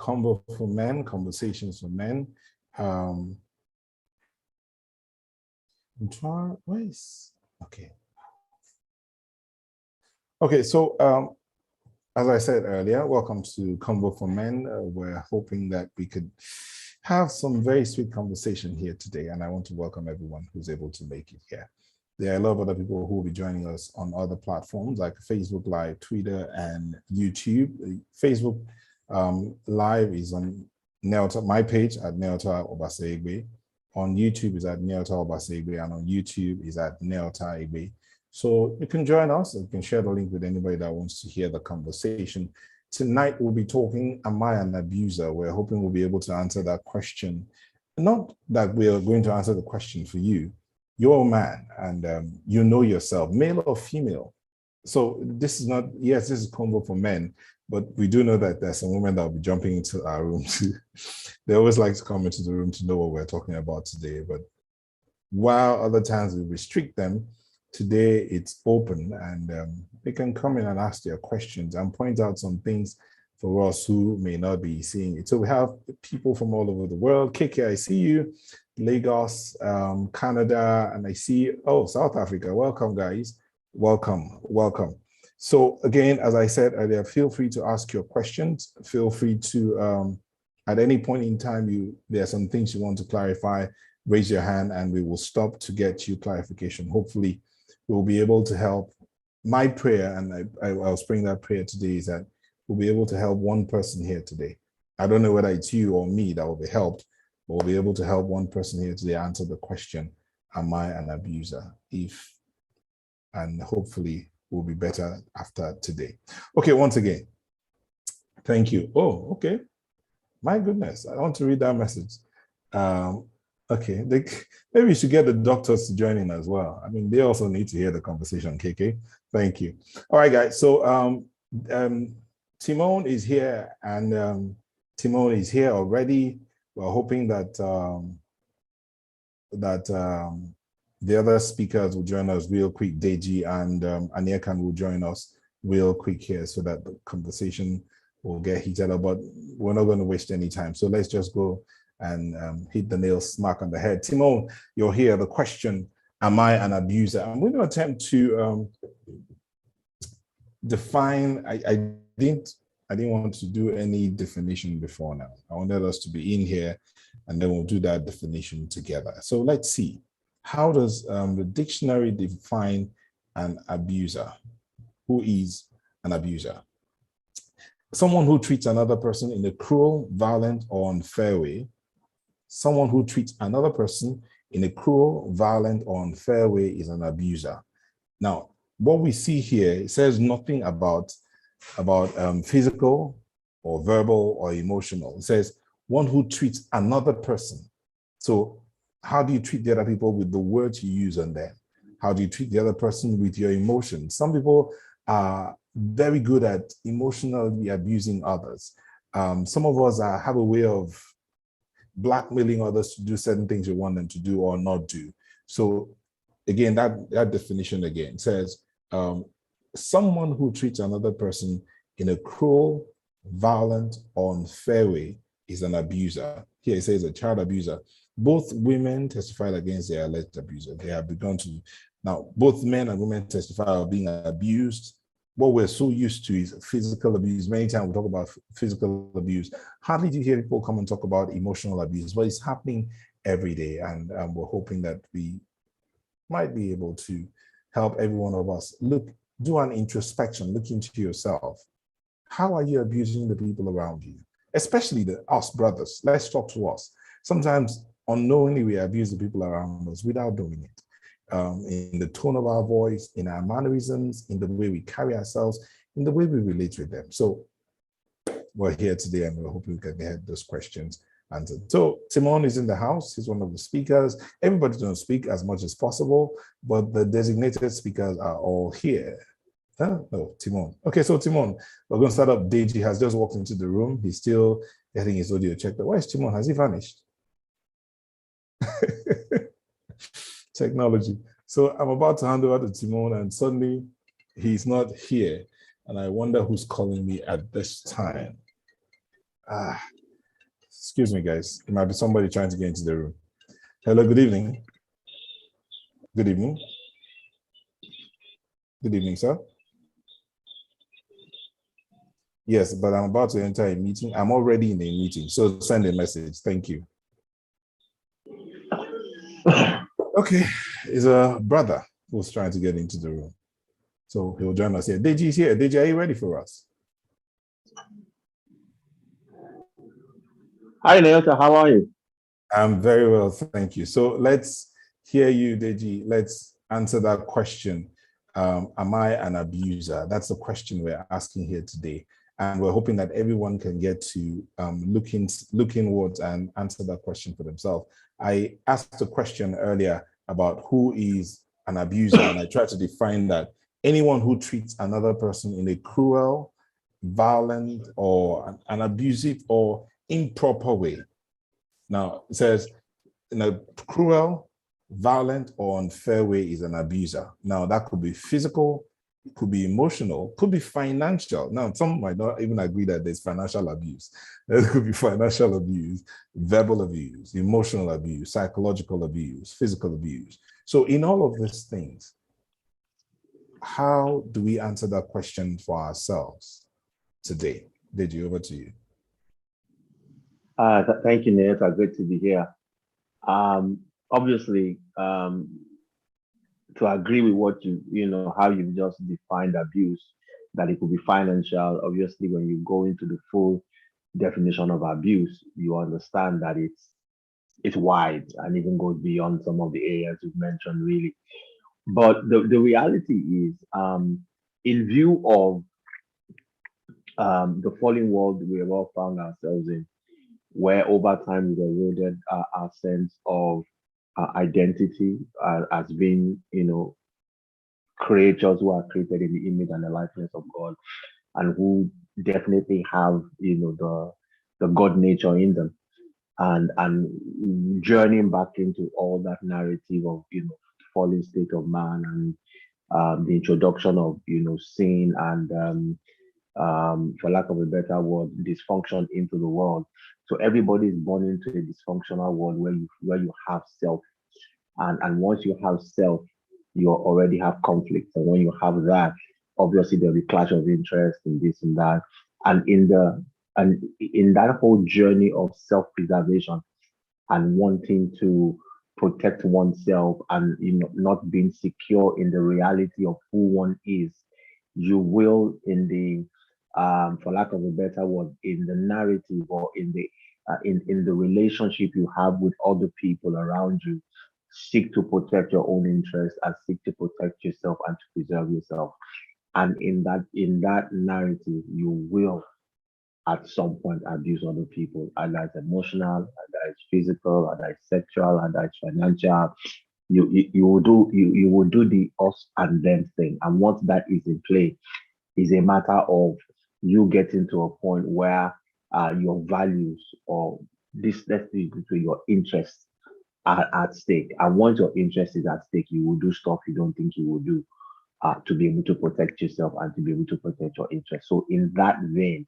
Convo for Men, Conversations for Men. Okay. Okay, so as I said earlier, welcome to Convo for Men. We're hoping that we could have some very sweet conversation here today, and I want to welcome everyone who's able to make it here. There are a lot of other people who will be joining us on other platforms like Facebook Live, Twitter, and YouTube. Facebook Live is on Neota, my page at Neota Obasegbe. On YouTube is at Neota Obasegbe, and on YouTube is at Neota Egbe. So you can join us. You can share the link with anybody that wants to hear the conversation. Tonight, we'll be talking, am I an abuser? We're hoping we'll be able to answer that question. Not that we are going to answer the question for you. You're a man and you know yourself, male or female. So this is not, yes, this is Convo for Men, but we do know that there's some women that will be jumping into our room too. They always like to come into the room to know what we're talking about today. But while other times we restrict them, today it's open and they can come in and ask their questions and point out some things for us who may not be seeing it. So we have people from all over the world. KK, I see you. Lagos, Canada, and I see, oh, South Africa. Welcome, guys. Welcome. So again, as I said earlier, feel free to ask your questions. Feel free to, at any point in time, there are some things you want to clarify, raise your hand and we will stop to get you clarification. Hopefully, we'll be able to help. My prayer, and I'll spring that prayer today, is that we'll be able to help one person here today. I don't know whether it's you or me that will be helped, but we'll be able to help one person here today answer the question, am I an abuser? And hopefully we'll be better after today. Okay, once again, thank you. Oh, okay. My goodness, I want to read that message. Okay, maybe we should get the doctors to join in as well. I mean, they also need to hear the conversation, KK. Thank you. All right, guys. So Timon is here, and Timon is here already. We're hoping that the other speakers will join us real quick. Deji and Aniekan will join us real quick here so that the conversation will get heated up. But we're not going to waste any time. So let's just go and hit the nail smack on the head. Timon, you're here. The question, am I an abuser? I'm going to attempt to define, I didn't want to do any definition before now. I wanted us to be in here and then we'll do that definition together. So let's see. How does the dictionary define an abuser? Who is an abuser? Someone who treats another person in a cruel, violent, or unfair way. Someone who treats another person in a cruel, violent, or unfair way is an abuser. Now, what we see here, it says nothing about physical or verbal or emotional. It says one who treats another person. So how do you treat the other people? With the words you use on them? How do you treat the other person? With your emotions? Some people are very good at emotionally abusing others. Some of us have a way of blackmailing others to do certain things you want them to do or not do. So again, that definition again says someone who treats another person in a cruel, violent, or unfair way is an abuser. Here it says a child abuser. Both women testified against their alleged abuser. They have begun to, now both men and women testify of being abused. What we're so used to is physical abuse. Many times we talk about physical abuse. Hardly do you hear people come and talk about emotional abuse, but it's happening every day. And we're hoping that we might be able to help every one of us do an introspection, look into yourself. How are you abusing the people around you? Especially us brothers. Let's talk to us. Sometimes unknowingly we abuse the people around us without doing it. In the tone of our voice, in our mannerisms, in the way we carry ourselves, in the way we relate with them. So we're here today and we're hoping we can get those questions answered. So Timon is in the house. He's one of the speakers. Everybody's going to speak as much as possible, but the designated speakers are all here. No, Timon. Okay, so Timon, we're going to start up. Deji has just walked into the room. He's still getting his audio checked. Where's Timon? Has he vanished? Technology. So I'm about to hand over to Timon and suddenly he's not here. And I wonder who's calling me at this time. Excuse me, guys. It might be somebody trying to get into the room. Hello, good evening. Good evening. Good evening, sir. Yes, but I'm about to enter a meeting. I'm already in a meeting, so send a message. Thank you. Okay, it's a brother who's trying to get into the room. So he'll join us here. Deji is here. Deji, are you ready for us? Hi, Neota. How are you? I'm very well, thank you. So let's hear you, Deji. Let's answer that question. Am I an abuser? That's the question we're asking here today. And we're hoping that everyone can get to look inwards and answer that question for themselves. I asked a question earlier about who is an abuser, and I tried to define that anyone who treats another person in a cruel, violent, or an abusive or improper way. Now, it says, in a cruel, violent, or unfair way is an abuser. Now, that could be physical, it could be emotional, could be financial. Now, some might not even agree that there's financial abuse. There could be financial abuse, verbal abuse, emotional abuse, psychological abuse, physical abuse. So in all of these things, how do we answer that question for ourselves today? Deji, over to you. Thank you, Neota. Good to be here. Obviously, to agree with what how you've just defined abuse, that it could be financial. Obviously, when you go into the full definition of abuse, you understand that it's wide and even goes beyond some of the areas you've mentioned, really. But the reality is, in view of the fallen world we have all found ourselves in, where over time we've eroded our sense of identity as being, creatures who are created in the image and the likeness of God, and who definitely have, the God nature in them, and journeying back into all that narrative of, fallen state of man, and the introduction of, sin and for lack of a better word, dysfunction into the world. So everybody is born into a dysfunctional world where you have self, and once you have self, you already have conflict. And when you have that, obviously there'll be clash of interest in this and that, and in that whole journey of self-preservation and wanting to protect oneself, and not being secure in the reality of who one is, you will, in the for lack of a better word, in the narrative, or in the relationship you have with other people around you, seek to protect your own interests and seek to protect yourself and to preserve yourself. And in that narrative, you will at some point abuse other people, either it's emotional, either it's physical, either it's sexual, either it's financial. You will do the us and them thing. And once that is in play, is a matter of you getting to a point where your values, or this, let's say, between your interests are at stake. And once your interest is at stake, you will do stuff you don't think you will do, to be able to protect yourself and to be able to protect your interests. So in that vein,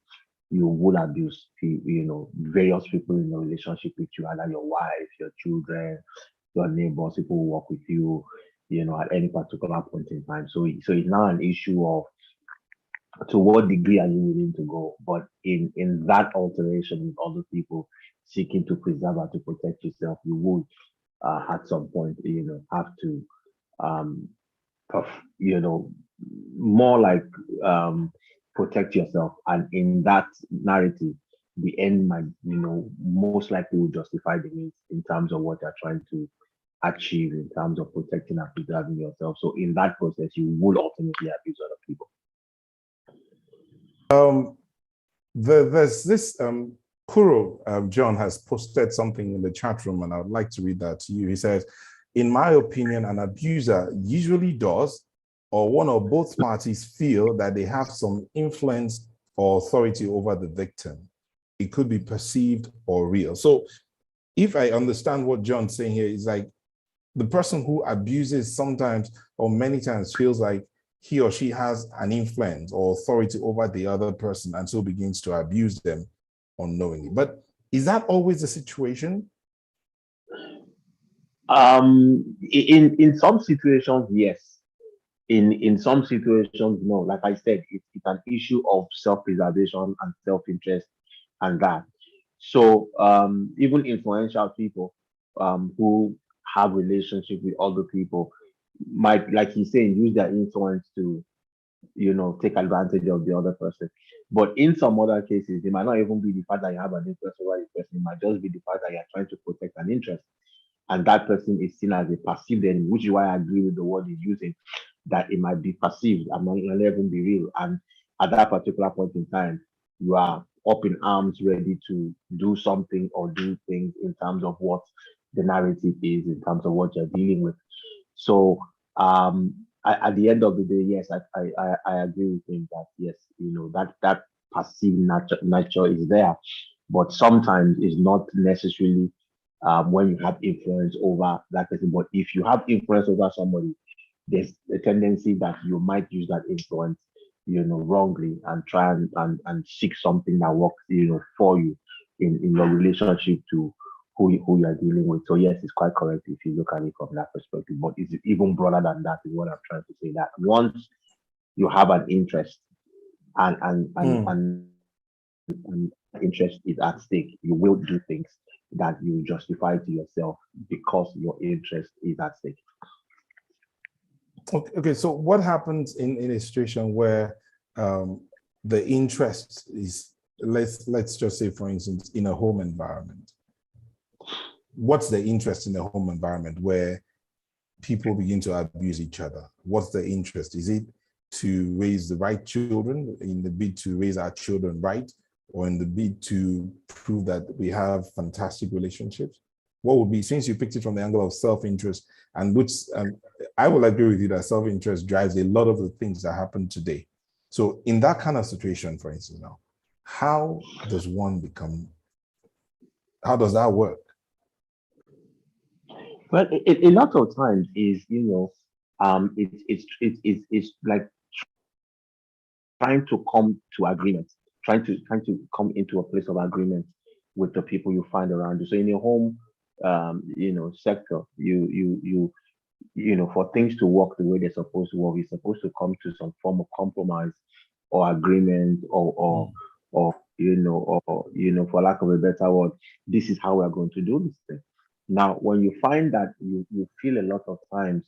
you will abuse, various people in the relationship with you, either your wife, your children, your neighbors, people who work with you, at any particular point in time. So it's now an issue of, to what degree are you willing to go? But in that alteration with other people seeking to preserve and to protect yourself, you would at some point, have to, um, more like, protect yourself. And in that narrative, the end might, most likely will justify the means in terms of what you're trying to achieve in terms of protecting and preserving yourself. So in that process, you will ultimately abuse other people. There's this Kuro, John has posted something in the chat room, and I would like to read that to you. He says, in my opinion, an abuser usually does, or one or both parties feel that they have some influence or authority over the victim. It could be perceived or real. So if I understand what John's saying here, is like the person who abuses sometimes or many times feels like he or she has an influence or authority over the other person, and so begins to abuse them. unknowingly. But is that always the situation? In some situations, yes. In some situations, no. Like I said, it's an issue of self-preservation and self-interest and that. So even influential people who have relationship with other people might, like he's saying, use their influence to, take advantage of the other person. But in some other cases, it might not even be the fact that you have an interest over the person. It might just be the fact that you're trying to protect an interest. And that person is seen as a perceived enemy, which is why I agree with the word he's using, that it might be perceived and not even be real. And at that particular point in time, you are up in arms, ready to do something or do things in terms of what the narrative is, in terms of what you're dealing with. So at the end of the day, yes, I agree with him that yes, that perceived nature is there, but sometimes it's not necessarily when you have influence over that person. But if you have influence over somebody, there's a tendency that you might use that influence, wrongly and try and seek something that works, for you in your relationship to who you are dealing with. So yes, it's quite correct if you look at it from that perspective. But it's even broader than that is what I'm trying to say. That once you have an interest and interest is at stake, you will do things that you justify to yourself because your interest is at stake. Okay, so what happens in a situation where the interest is, let's just say, for instance, in a home environment? What's the interest in the home environment where people begin to abuse each other? What's the interest? Is it to raise the right children, in the bid to raise our children right, or in the bid to prove that we have fantastic relationships? What would be, since you picked it from the angle of self-interest, and which I will agree with you that self-interest drives a lot of the things that happen today. So in that kind of situation, for instance, now, how does that work? Well, a lot of times is, it's like trying to come to agreement, trying to come into a place of agreement with the people you find around you. So in your home, sector, for things to work the way they're supposed to work, you're supposed to come to some form of compromise or agreement or for lack of a better word, this is how we're going to do this thing. Now, when you find that you feel a lot of times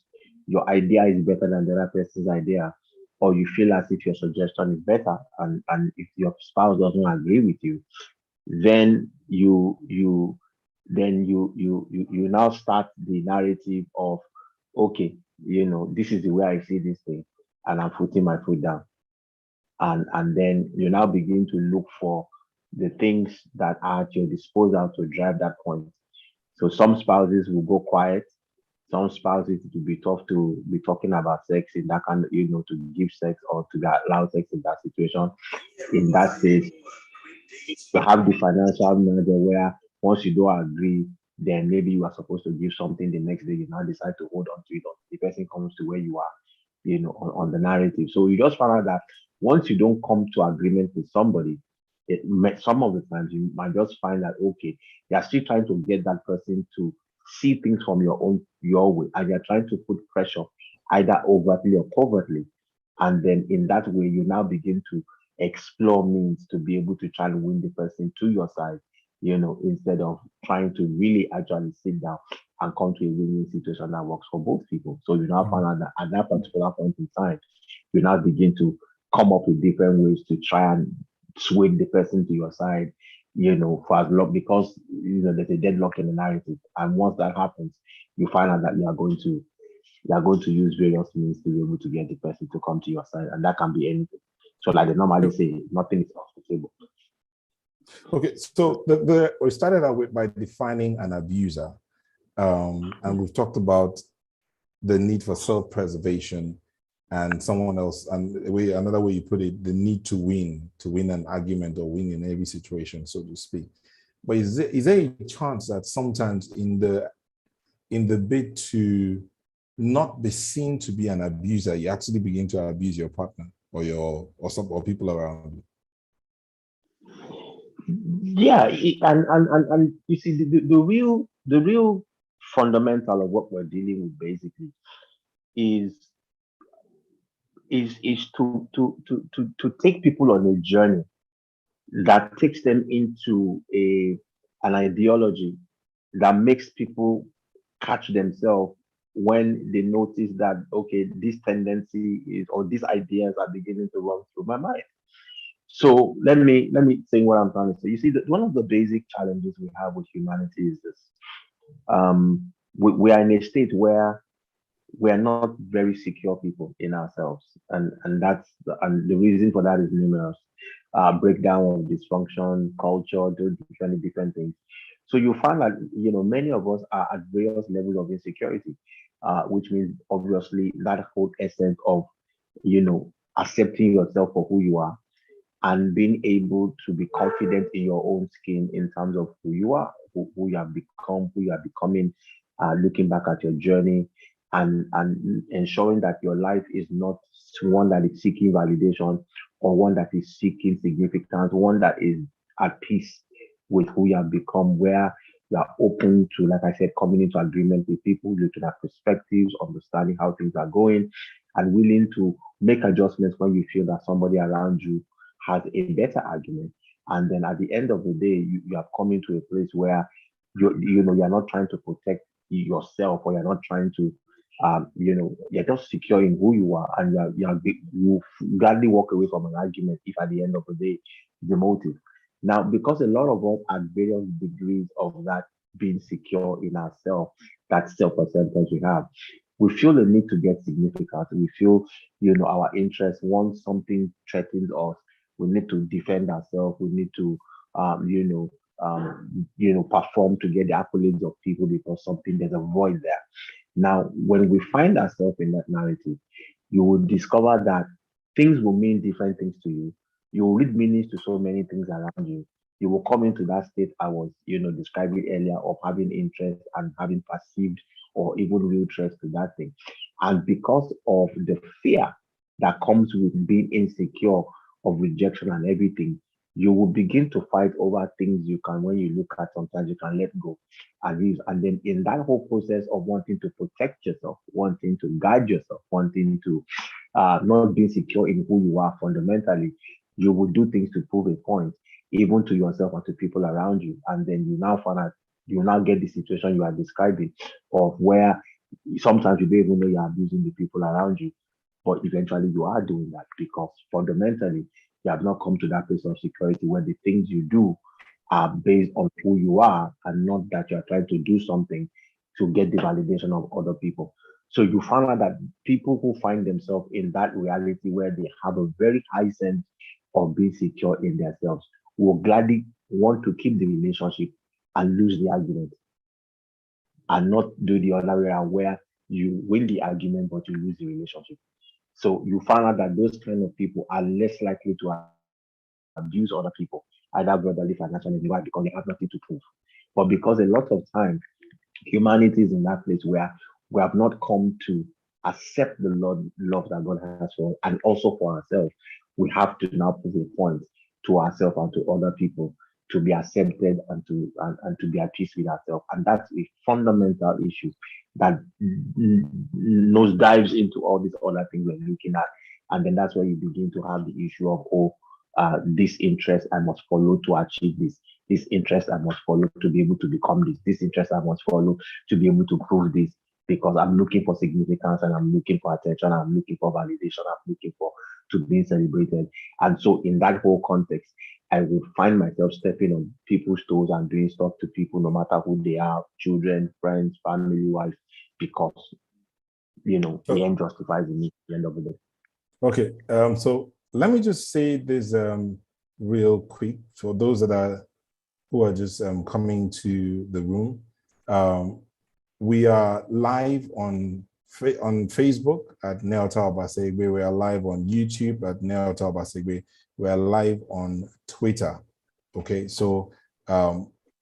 your idea is better than the other person's idea, or you feel as if your suggestion is better, and if your spouse doesn't agree with you, then you now start the narrative of, okay, this is the way I see this thing, and I'm putting my foot down. And then you now begin to look for the things that are at your disposal to drive that point. So some spouses will go quiet. Some spouses it will be tough to be talking about sex in that kind of, to give sex or to allow sex in that situation. In that case, you have the financial manager where once you don't agree, then maybe you are supposed to give something the next day. You now decide to hold on to it until the person comes to where you are, on the narrative. So you just find out that once you don't come to agreement with somebody, some of the times you might just find that okay, you're still trying to get that person to see things from your way, and you're trying to put pressure either overtly or covertly, and then in that way you now begin to explore means to be able to try and win the person to your side, instead of trying to really actually sit down and come to a win-win situation that works for both people. So you now find out that at that particular point in time, you now begin to come up with different ways to try and sway the person to your side, for as long, because there's a deadlock in the narrative. And once that happens, you find out that you are going to use various means to be able to get the person to come to your side, and that can be anything. So, like they normally say, nothing is off the table. Okay, so we started out by defining an abuser, and we've talked about the need for self-preservation, and someone else, and another way you put it, the need to win an argument or win in every situation, so to speak. But is there a chance that sometimes in the bid to not be seen to be an abuser, you actually begin to abuse your partner or people around you? Yeah, and you see the real fundamental of what we're dealing with basically is is to take people on a journey that takes them into a an ideology that makes people catch themselves when they notice that okay, this tendency is or these ideas are beginning to run through my mind. So let me say what I'm trying to say. You see, that one of the basic challenges we have with humanity is this: we are in a state where we are not very secure people in ourselves, and the reason for that is numerous. Breakdown of dysfunction, culture, those different things. So you find that many of us are at various levels of insecurity, which means obviously that whole essence of accepting yourself for who you are and being able to be confident in your own skin in terms of who you are, who you have become, who you are becoming, looking back at your journey and ensuring that your life is not one that is seeking validation or one that is seeking significance, one that is at peace with who you have become, where you are open to, like I said, coming into agreement with people, looking at perspectives, understanding how things are going, and willing to make adjustments when you feel that somebody around you has a better argument. And then at the end of the day, you have come into a place where you're not trying to protect yourself, or you're not trying to you're just secure in who you are, and you gladly walk away from an argument if at the end of the day the motive. Now, because a lot of us at various degrees of that being secure in ourselves, that self-acceptance we have, we feel the need to get significant. We feel, our interest once something threatens us, we need to defend ourselves. We need to, perform to get the accolades of people because something there's a void there. Now, when we find ourselves in that narrative, you will discover that things will mean different things to you. You will read meanings to so many things around you. You will come into that state I was, describing earlier of having interest and having perceived or even real threats to that thing. And because of the fear that comes with being insecure of rejection and everything, you will begin to fight over things you can, when you look at sometimes you can let go and leave. And then in that whole process of wanting to protect yourself, wanting to guide yourself, wanting to not being secure in who you are fundamentally, you will do things to prove a point, even to yourself and to people around you. And then you now get the situation you are describing of where sometimes you don't even know you're abusing the people around you, but eventually you are doing that because fundamentally you have not come to that place of security where the things you do are based on who you are and not that you are trying to do something to get the validation of other people. So you find out that people who find themselves in that reality where they have a very high sense of being secure in themselves will gladly want to keep the relationship and lose the argument, and not do the other way around where you win the argument but you lose the relationship. So you find out that those kind of people are less likely to abuse other people, either brotherly, financially. Why? Because they have nothing to prove. But because a lot of time humanity is in that place where we have not come to accept the love that God has for us, and also for ourselves, we have to now prove a point to ourselves and to other people to be accepted and to be at peace with ourselves. And that's a fundamental issue that nose dives into all these other things we're looking at. And then that's where you begin to have the issue of, this interest I must follow to achieve this interest I must follow to be able to become this interest I must follow to be able to prove this, because I'm looking for significance and I'm looking for attention, I'm looking for validation, I'm looking for to be celebrated. And so in that whole context, I would find myself stepping on people's toes and doing stuff to people, no matter who they are, children, friends, family, wife, because the Oh, end justifies the means at the end of the day. okay, so let me just say this real quick for those that are who are just coming to the room. We are live on Facebook at Neotal Basegbe. We are live on YouTube at Neotal Basegbe. We are live on Twitter. Okay, so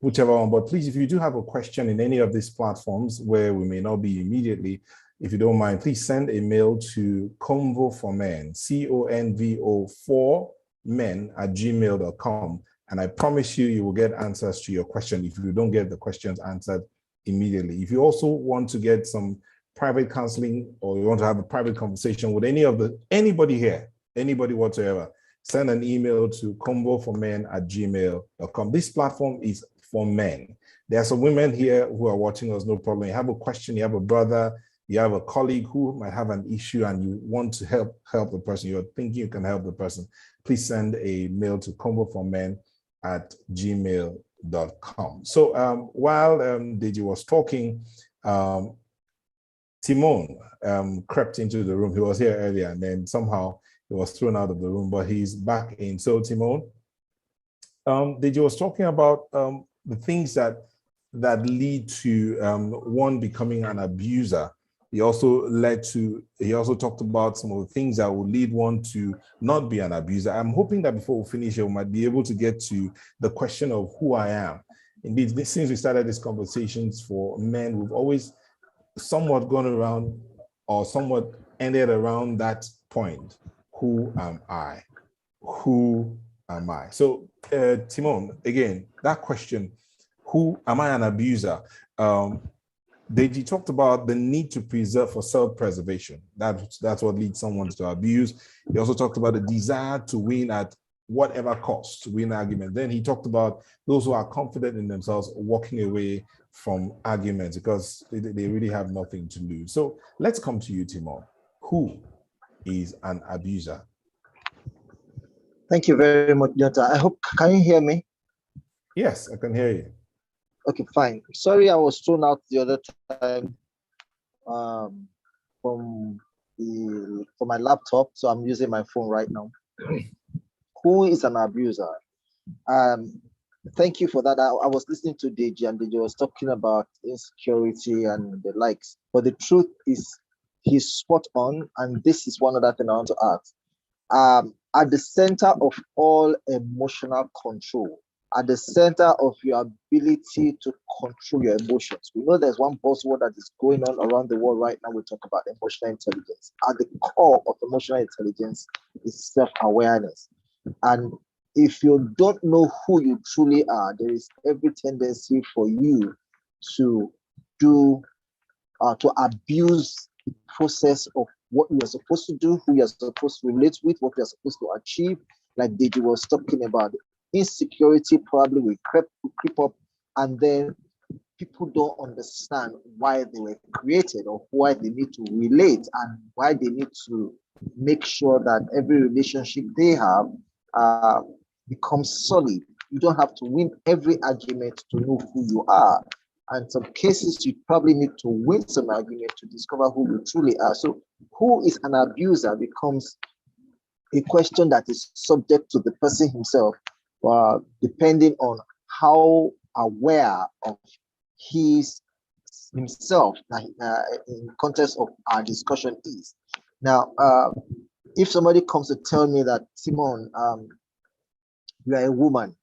whichever one. But please, if you do have a question in any of these platforms where we may not be immediately, if you don't mind, please send a mail to Convo for Men, CONVO for men @gmail.com. And I promise you, you will get answers to your question if you don't get the questions answered immediately. If you also want to get some private counseling, or you want to have a private conversation with anybody here, anybody whatsoever, send an email to convo4men@gmail.com. This platform is for men. There are some women here who are watching us, no problem. You have a question, you have a brother, you have a colleague who might have an issue and you want to help the person, you're thinking you can help the person, please send a mail to convo4men@gmail.com. So while Deji was talking, Timon crept into the room. He was here earlier and then somehow he was thrown out of the room, but he's back in. So Timon, Deji was talking about the things that lead to one becoming an abuser. He also talked about some of the things that will lead one to not be an abuser. I'm hoping that before we finish, we might be able to get to the question of who I am. Indeed, since we started these conversations for men, we've always somewhat gone around or somewhat ended around that point. Who am I? Who am I? So Timon, again, that question, who am I an abuser? Deji talked about the need to preserve for self-preservation. That's what leads someone to abuse. He also talked about the desire to win at whatever cost, to win argument. Then he talked about those who are confident in themselves walking away from arguments because they really have nothing to lose. So let's come to you, Timon. Who is an abuser? Thank you very much, Jota. I hope, can you hear me? Yes, I can hear you. Okay, fine. Sorry, I was thrown out the other time from my laptop, so I'm using my phone right now. Who is an abuser? Thank you for that. I was listening to Deji, and Deji was talking about insecurity and the likes. But the truth is, he's spot on, and this is one other thing I want to ask. At the center of all emotional control, at the center of your ability to control your emotions. We know there's one buzzword that is going on around the world right now. We talk about emotional intelligence. At the core of emotional intelligence is self-awareness. And if you don't know who you truly are, there is every tendency for you to abuse the process of what you are supposed to do, who you are supposed to relate with, what you are supposed to achieve. Like Deji was talking about, insecurity probably will creep up, and then people don't understand why they were created or why they need to relate and why they need to make sure that every relationship they have becomes solid. You don't have to win every argument to know who you are. And some cases, you probably need to win some argument to discover who you truly are. So who is an abuser becomes a question that is subject to the person himself, depending on how aware of himself in context of our discussion is. Now, if somebody comes to tell me that, Simon, you are a woman,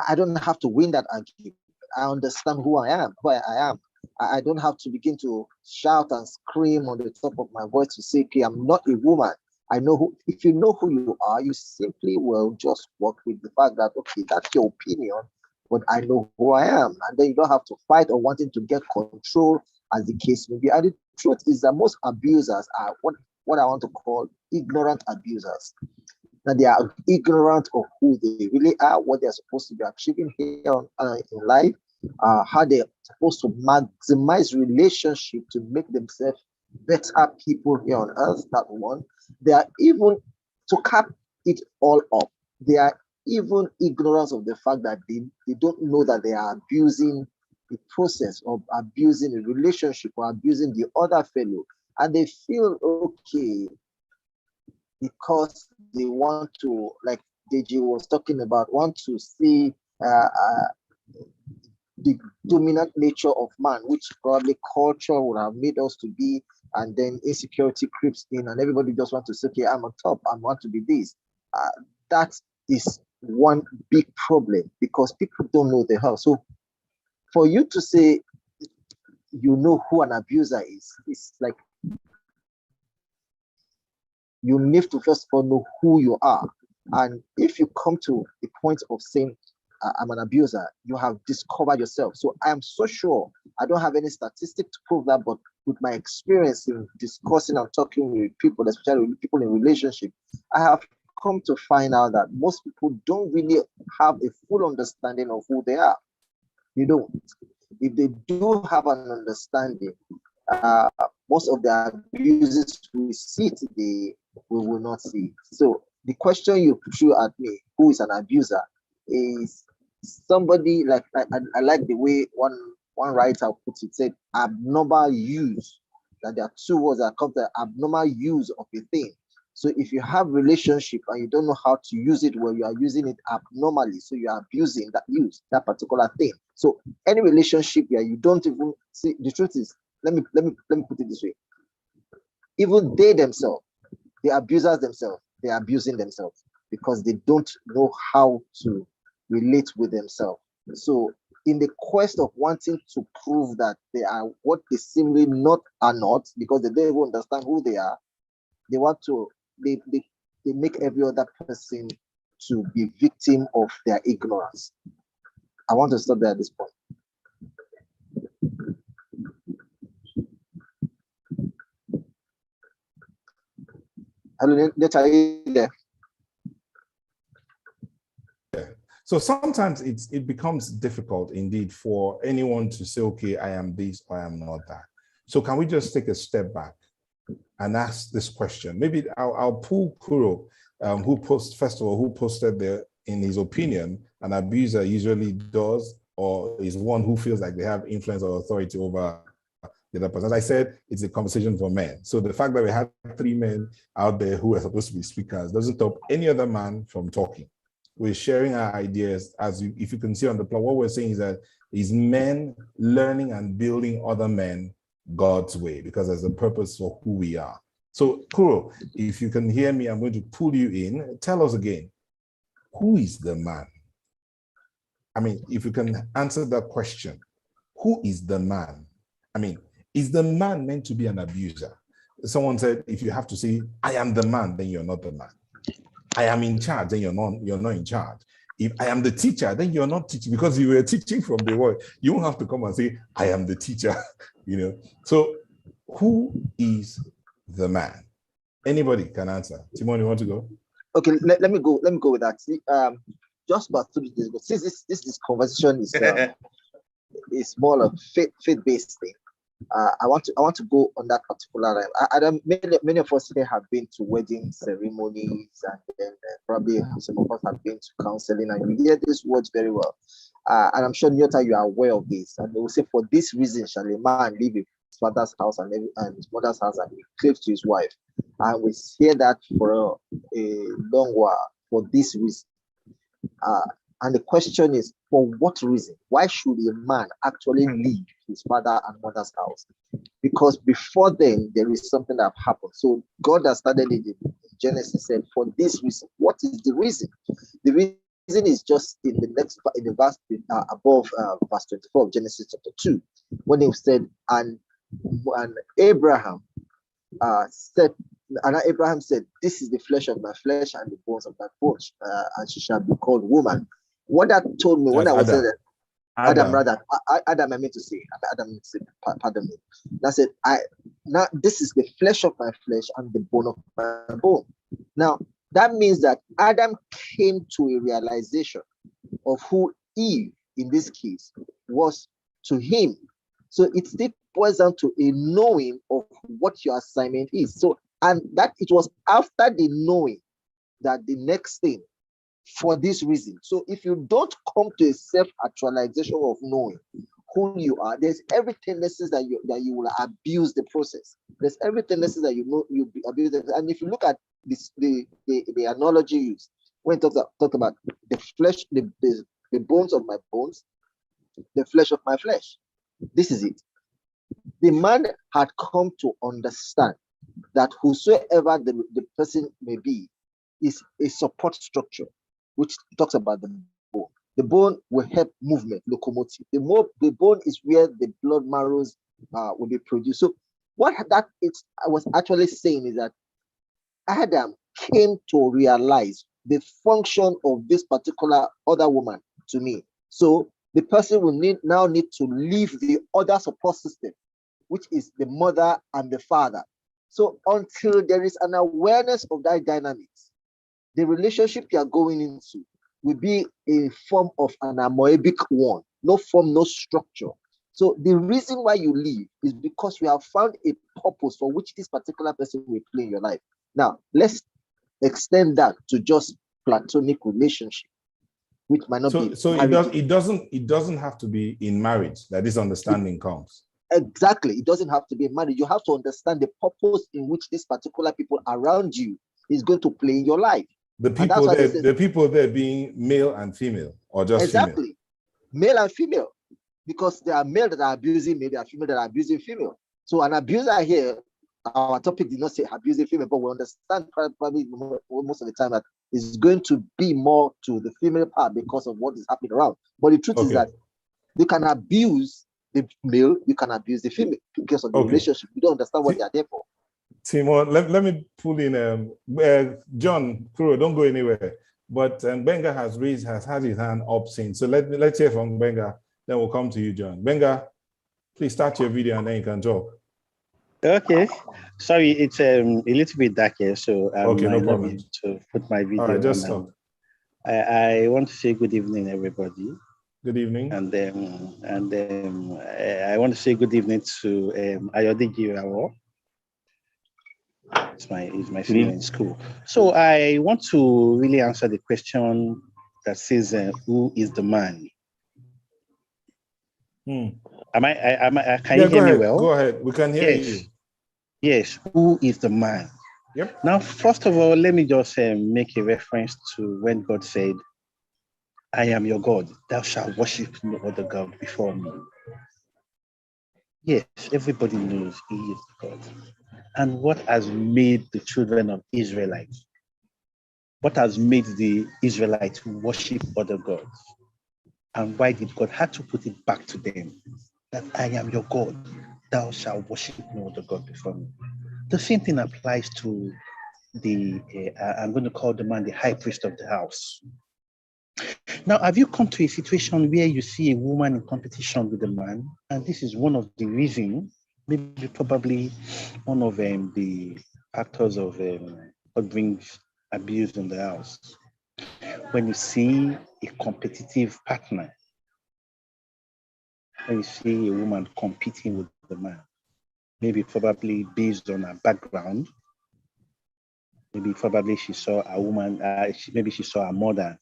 I don't have to win that argument. I understand who I am, I don't have to begin to shout and scream on the top of my voice to say, okay, I'm not a woman. I know who, if you know who you are, you simply will just work with the fact that, okay, that's your opinion, but I know who I am. And then you don't have to fight or wanting to get control, as the case may be. And the truth is that most abusers are what I want to call ignorant abusers. That they are ignorant of who they really are, what they're supposed to be achieving here in life, how they're supposed to maximize relationship to make themselves better people here on earth, that one. They are even, to cap it all up, they are even ignorant of the fact that they don't know that they are abusing the process of abusing a relationship or abusing the other fellow. And they feel okay because they want to, like Deji was talking about, want to see the dominant nature of man, which probably culture would have made us to be, and then insecurity creeps in, and everybody just wants to say, okay, I'm on top, I want to be this. That is one big problem because people don't know the how. So for you to say you know who an abuser is, it's like you need to first of all know who you are. And if you come to the point of saying I'm an abuser, you have discovered yourself. So I am so sure, I don't have any statistic to prove that, but with my experience in discussing and talking with people, especially with people in relationship, I have come to find out that most people don't really have a full understanding of who they are. You don't. If they do have an understanding, uh, most of the abuses we see today, we will not see. So the question you threw at me, who is an abuser, is somebody like I like the way one writer puts it, said abnormal use. That there are two words that come to abnormal use of a thing. So if you have relationship and you don't know how to use it, well, you are using it abnormally. So you are abusing that particular thing. So any relationship where you don't even see, the truth is, let me put it this way. Even they themselves, the abusers themselves, they are abusing themselves because they don't know how to relate with themselves. So in the quest of wanting to prove that they are what they seemingly not are not, because they don't even understand who they are, they want to they make every other person to be victim of their ignorance. I want to stop there at this point. Hello, are you there? So sometimes it becomes difficult indeed for anyone to say, okay, I am this or I am not that. So can we just take a step back and ask this question? Maybe I'll pull Kuro, who posted there, in his opinion, an abuser usually does or is one who feels like they have influence or authority over the other person. As I said, it's a conversation for men. So the fact that we had 3 men out there who are supposed to be speakers doesn't stop any other man from talking. We're sharing our ideas. If you can see on the plot, what we're saying is that is men learning and building other men God's way, because there's a purpose for who we are. So Kuro, if you can hear me, I'm going to pull you in. Tell us again, who is the man? I mean, if you can answer that question, who is the man? I mean, is the man meant to be an abuser? Someone said, if you have to say, I am the man, then you're not the man. I am in charge, then you're not in charge. If I am the teacher, then you're not teaching, because you were teaching from the word. You won't have to come and say, I am the teacher, you know. So who is the man? Anybody can answer. Timon, you want to go? Okay, let me go with that. See, just about 3 days ago, since this conversation is more of faith-based thing. I want to go on that particular line. Many of us here have been to wedding ceremonies, and then probably some of us have been to counseling, and you hear these words very well. And I'm sure, Nyota, you are aware of this. And they will say, for this reason shall a man leave his father's house and his mother's house and be cleaved to his wife. And we hear that for a long while, for this reason. And the question is, for what reason? Why should a man actually leave his father and mother's house? Because before then, there is something that happened. So God has started it in Genesis, said, for this reason. What is the reason? The reason is just in the verse above verse 24 of Genesis chapter 2, when he said, and Abraham said, and Abraham said, this is the flesh of my flesh and the bones of my bones, and she shall be called woman. What that told me, when I was saying that, Adam, I meant to say, pardon me. That said, now this is the flesh of my flesh and the bone of my bone. Now, that means that Adam came to a realization of who Eve, in this case, was to him. So it still boils down to a knowing of what your assignment is. So, and that it was after the knowing that the next thing, for this reason. So if you don't come to a self-actualization of knowing who you are, there's every tendency that you will abuse the process. There's every tendency that you'll abuse it. And if you look at this, the analogy used when it talk about the flesh, the bones of my bones, the flesh of my flesh. This is it. The man had come to understand that whosoever the person may be is a support structure, which talks about the bone. The bone will help movement, locomotive. The bone is where the blood marrows will be produced. So what I was actually saying is that Adam came to realize the function of this particular other woman to me. So the person will now need to leave the other support system, which is the mother and the father. So until there is an awareness of that dynamics, the relationship you are going into will be a form of an amoebic one, no form, no structure. So the reason why you leave is because you have found a purpose for which this particular person will play in your life. Now, let's extend that to just platonic relationship, which might not be. So it doesn't have to be in marriage that this understanding comes. Exactly. It doesn't have to be married. You have to understand the purpose in which these particular people around you is going to play in your life. The people there being male and female, or just exactly female? Male and female, because there are male that are abusing male, there are female that are abusing female. So an abuser here, our topic did not say abusing female, but we understand probably most of the time that it's going to be more to the female part because of what is happening around. But the truth is that you can abuse the male, you can abuse the female because of the relationship. You don't understand what they are there for. Timon, let me pull in John Kuro, don't go anywhere. But Benga has had his hand up since. So let's hear from Benga, then we'll come to you, John. Benga, please start your video and then you can talk. Okay. Sorry, it's a little bit dark here, so I might no not problem. be able to put my video. All right, just stop. I want to say good evening, everybody. Good evening. And I want to say good evening to Ayodeji Rawo. It's my student in school. So I want to really answer the question that says, who is the man? Can you hear me well? Go ahead. We can hear you. Yes. Who is the man? Yep. Now, first of all, let me just make a reference to when God said, I am your God, thou shalt worship no other God before me. Yes, everybody knows he is God. And what has made the children of Israelites? What has made the Israelites worship other gods? And why did God have to put it back to them? That I am your God, thou shalt worship no other God before me. The same thing applies to I'm going to call the man the high priest of the house. Now, have you come to a situation where you see a woman in competition with a man? And this is one of the reasons, maybe probably one of the factors of what brings abuse in the house. When you see a competitive partner, when you see a woman competing with the man, maybe probably based on her background, maybe probably she saw a woman, maybe she saw a mother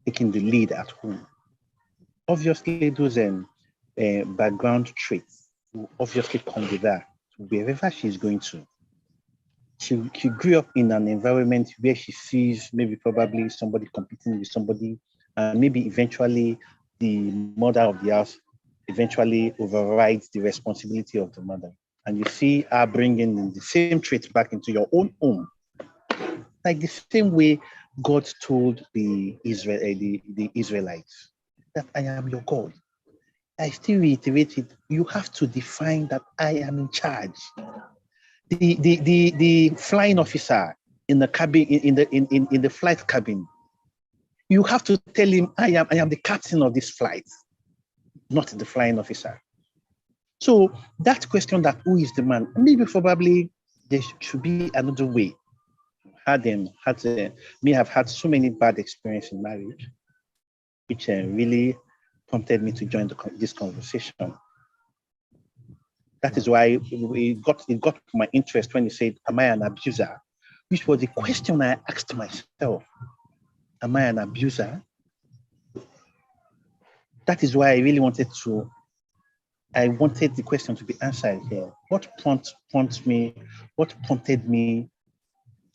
taking the lead at home. Obviously, those background traits will obviously come with her wherever she's going to. She grew up in an environment where she sees maybe probably somebody competing with somebody, and maybe eventually the mother of the house eventually overrides the responsibility of the mother. And you see her bringing the same traits back into your own home. Like the same way God told the Israelites that I am your God. I still reiterate it. You have to define that I am in charge. The flying officer in the cabin, in the flight cabin, you have to tell him I am the captain of this flight, not the flying officer. So that question that who is the man, maybe probably there should be another way. May have had so many bad experiences in marriage, which really prompted me to join this conversation. That is why it got my interest when he said, am I an abuser? Which was the question I asked myself. Am I an abuser? That is why I really wanted the question to be answered here. What prompted me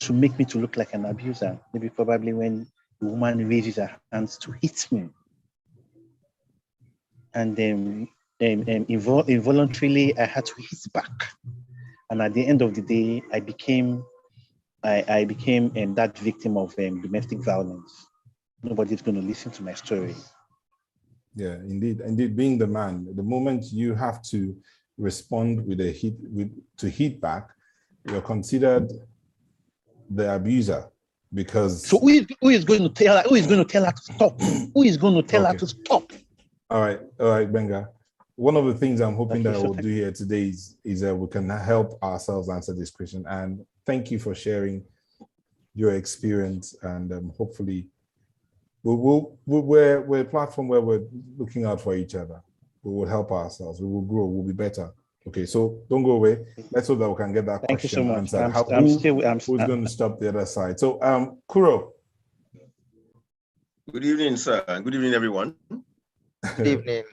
to make me to look like an abuser? Maybe probably when the woman raises her hands to hit me. And then involuntarily, I had to hit back. And at the end of the day, I became that victim of domestic violence. Nobody's going to listen to my story. Yeah, indeed, being the man, the moment you have to respond with to hit back, you're considered the abuser. Because So who is going to tell her? Who is going to tell her to stop? Who is going to tell her to stop? All right, Benga. One of the things I'm hoping that we'll do here today is that we can help ourselves answer this question. And thank you for sharing your experience. And hopefully, we're a platform where we're looking out for each other. We will help ourselves. We will grow. We'll be better. Okay, so don't go away. Let's hope that we can get that question answered. Who's going to stop the other side? So, Kuro. Good evening, sir. Good evening, everyone. Good evening.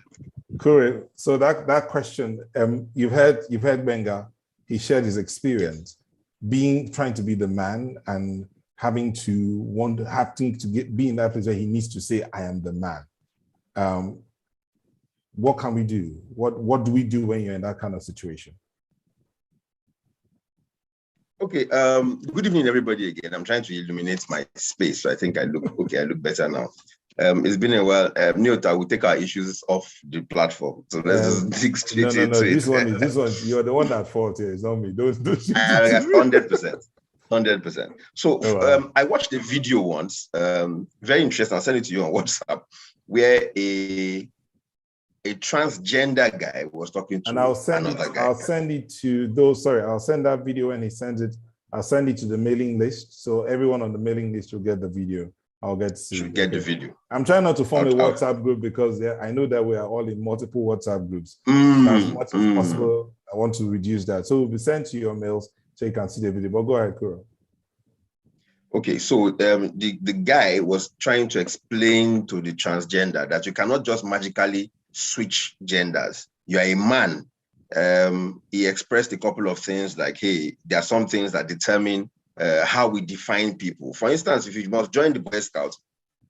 Kuro. So that question, you've heard Benga. He shared his experience, trying to be the man and having to be in that place where he needs to say, "I am the man." What can we do? What do we do when you're in that kind of situation? Okay. Good evening, everybody. Again, I'm trying to illuminate my space, so I think I look okay. I look better now. It's been a while. Neota, we'll take our issues off the platform. So let's just dig straight into it. This one, you're the one at fault here. It's not me. Don't 100%. 100%. So I watched a video once, very interesting. I'll send it to you on WhatsApp, where a transgender guy was talking to another guy. I'll send it to those. Sorry, I'll send that video when he sends it. I'll send it to the mailing list, so everyone on the mailing list will get the video. I'll get to see. Get the video. I'm trying not to form a WhatsApp group because I know that we are all in multiple WhatsApp groups. As much as possible, I want to reduce that. So it will be sent to your mails so you can see the video. But go ahead, Kuro. Okay, so the guy was trying to explain to the transgender that you cannot just magically switch genders. You are a man. He expressed a couple of things like, hey, there are some things that determine how we define people. For instance, if you must join the Boy Scouts,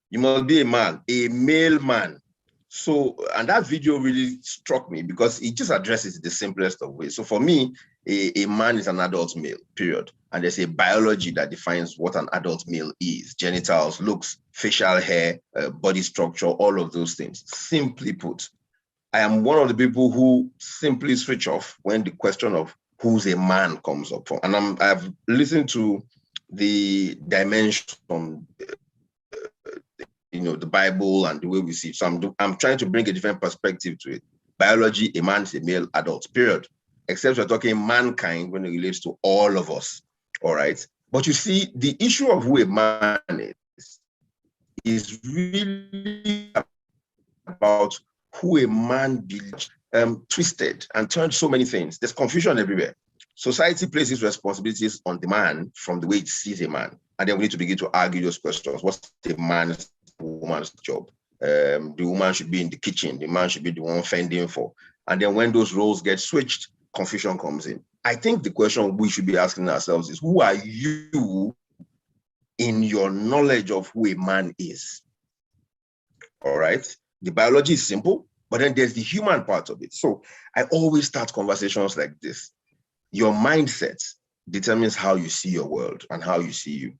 you must be a man, a male man. So, and that video really struck me because it just addresses it the simplest of ways. So for me, a man is an adult male, period. And there's a biology that defines what an adult male is: genitals, looks, facial hair, body structure, all of those things. Simply put, I am one of the people who simply switch off when the question of who's a man comes up. And I've listened to the dimension from the Bible and the way we see it. So I'm trying to bring a different perspective to it. Biology, a man is a male adult, period. Except we're talking mankind when it relates to all of us. All right. But you see, the issue of who a man is really about who a man believes, twisted and turned so many things. There's confusion everywhere. Society places responsibilities on the man from the way it sees a man. And then we need to begin to argue those questions. What's the man's, woman's job? The woman should be in the kitchen. The man should be the one fending for. And then when those roles get switched, confusion comes in. I think the question we should be asking ourselves is, who are you in your knowledge of who a man is? All right. The biology is simple, but then there's the human part of it. So I always start conversations like this. Your mindset determines how you see your world and how you see you.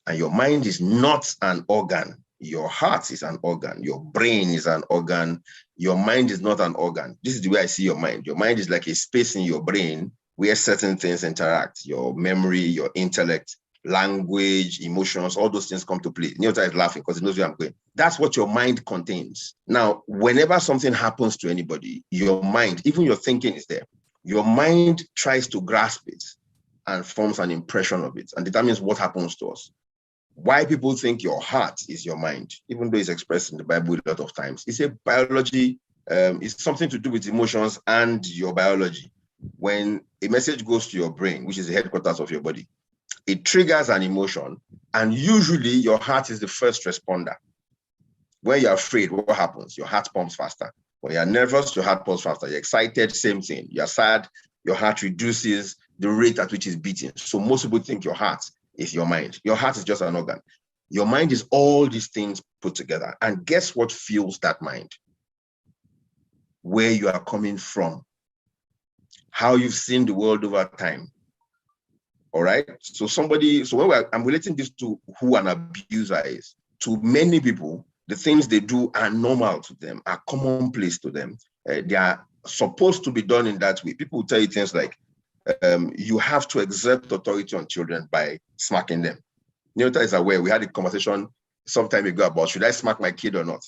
And your mind is not an organ. Your heart is an organ. Your brain is an organ. Your mind is not an organ. This is the way I see your mind. Your mind is like a space in your brain where certain things interact. Your memory, your intellect, language, emotions, all those things come to play. Neota is laughing because he knows where I'm going. That's what your mind contains. Now, whenever something happens to anybody, your mind, even your thinking is there. Your mind tries to grasp it and forms an impression of it and determines what happens to us. Why people think your heart is your mind, even though it's expressed in the Bible a lot of times, it's a biology. It's something to do with emotions and your biology. When a message goes to your brain, which is the headquarters of your body, it triggers an emotion, and usually your heart is the first responder. When you're afraid, what happens? Your heart pumps faster. When you're nervous, your heart pumps faster. You're excited, same thing. You're sad, your heart reduces the rate at which it's beating. So most people think your heart is your mind. Your heart is just an organ. Your mind is all these things put together. And guess what fuels that mind? Where you are coming from, how you've seen the world over time. All right. So when I'm relating this to who an abuser is, to many people, the things they do are normal to them, are commonplace to them. They are supposed to be done in that way. People will tell you things like, you have to exert authority on children by smacking them. Newton is aware. We had a conversation some time ago about should I smack my kid or not.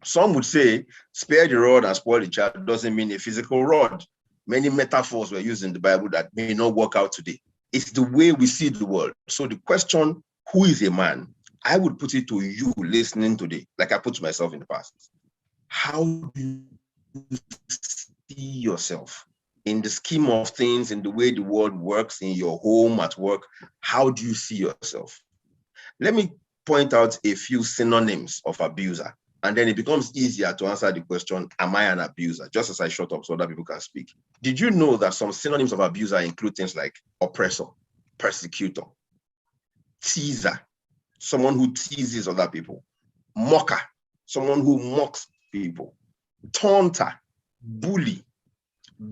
Some would say spare the rod and spoil the child doesn't mean a physical rod. Many metaphors were used in the Bible that may not work out today. It's the way we see the world. So the question, who is a man? I would put it to you listening today, like I put to myself in the past. How do you see yourself in the scheme of things, in the way the world works, in your home, at work? How do you see yourself? Let me point out a few synonyms of abuser, and then it becomes easier to answer the question, am I an abuser? Just as I shut up so other people can speak. Did you know that some synonyms of abuser include things like oppressor, persecutor, teaser, someone who teases other people, mocker, someone who mocks people, taunter, bully,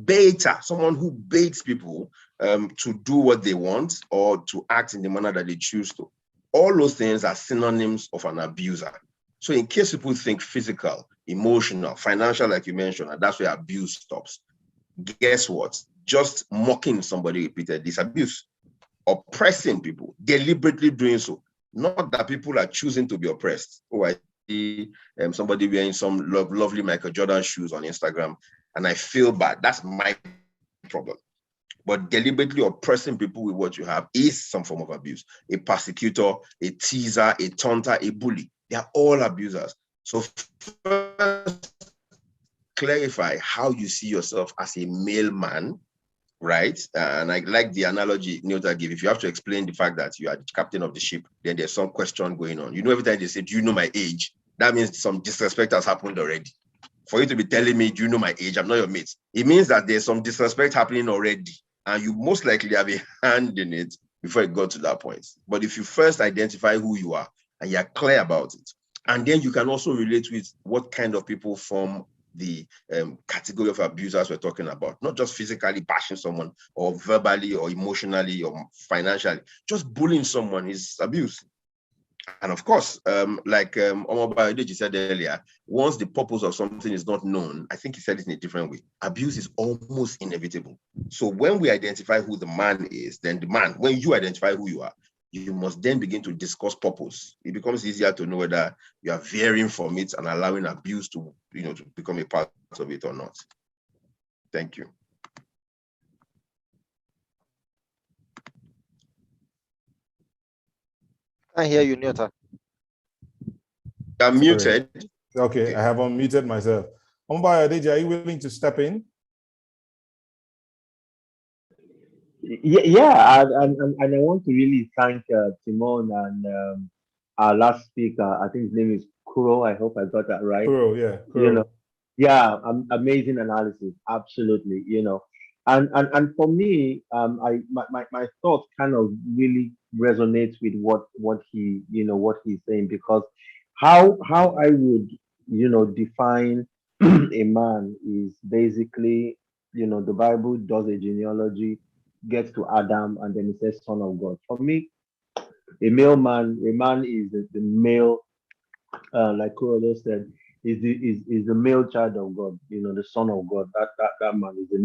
baiter, someone who baits people to do what they want or to act in the manner that they choose to. All those things are synonyms of an abuser. So in case people think physical, emotional, financial, like you mentioned, and that's where abuse stops, guess what? Just mocking somebody repeatedly is abuse. Oppressing people, deliberately doing so. Not that people are choosing to be oppressed. Oh, I see somebody wearing some lovely Michael Jordan shoes on Instagram, and I feel bad. That's my problem. But deliberately oppressing people with what you have is some form of abuse. A persecutor, a teaser, a taunter, a bully. They are all abusers. So first, clarify how you see yourself as a male man, right? And I like the analogy Newton gave. If you have to explain the fact that you are the captain of the ship, then there's some question going on. You know, every time they say, do you know my age? That means some disrespect has happened already. For you to be telling me, do you know my age? I'm not your mate. It means that there's some disrespect happening already. And you most likely have a hand in it before it got to that point. But if you first identify who you are and you're clear about it, and then you can also relate with what kind of people form the category of abusers we're talking about, not just physically bashing someone or verbally or emotionally or financially, just bullying someone is abuse. And of course, like Omobayodeji said earlier, once the purpose of something is not known, I think he said it in a different way, abuse is almost inevitable. So when we identify who the man is, then the man, when you identify who you are, you must then begin to discuss purpose. It becomes easier to know whether you are veering from it and allowing abuse to, to become a part of it or not. Thank you. I hear you, Nyota. I'm muted. Okay, I have unmuted myself. Omobayodeji, are you willing to step in? Yeah, and I want to really thank Timon and our last speaker. I think his name is Kuro. I hope I got that right. Kuro, yeah. Kuro. You know, yeah, amazing analysis. Absolutely. And for me, my thoughts kind of really resonates with what he what he's saying, because how I would define a man is basically, the Bible does a genealogy, gets to Adam, and then it says son of God. For me, a man is the male, like Kuro said, is the male child of God, the son of God. That man is the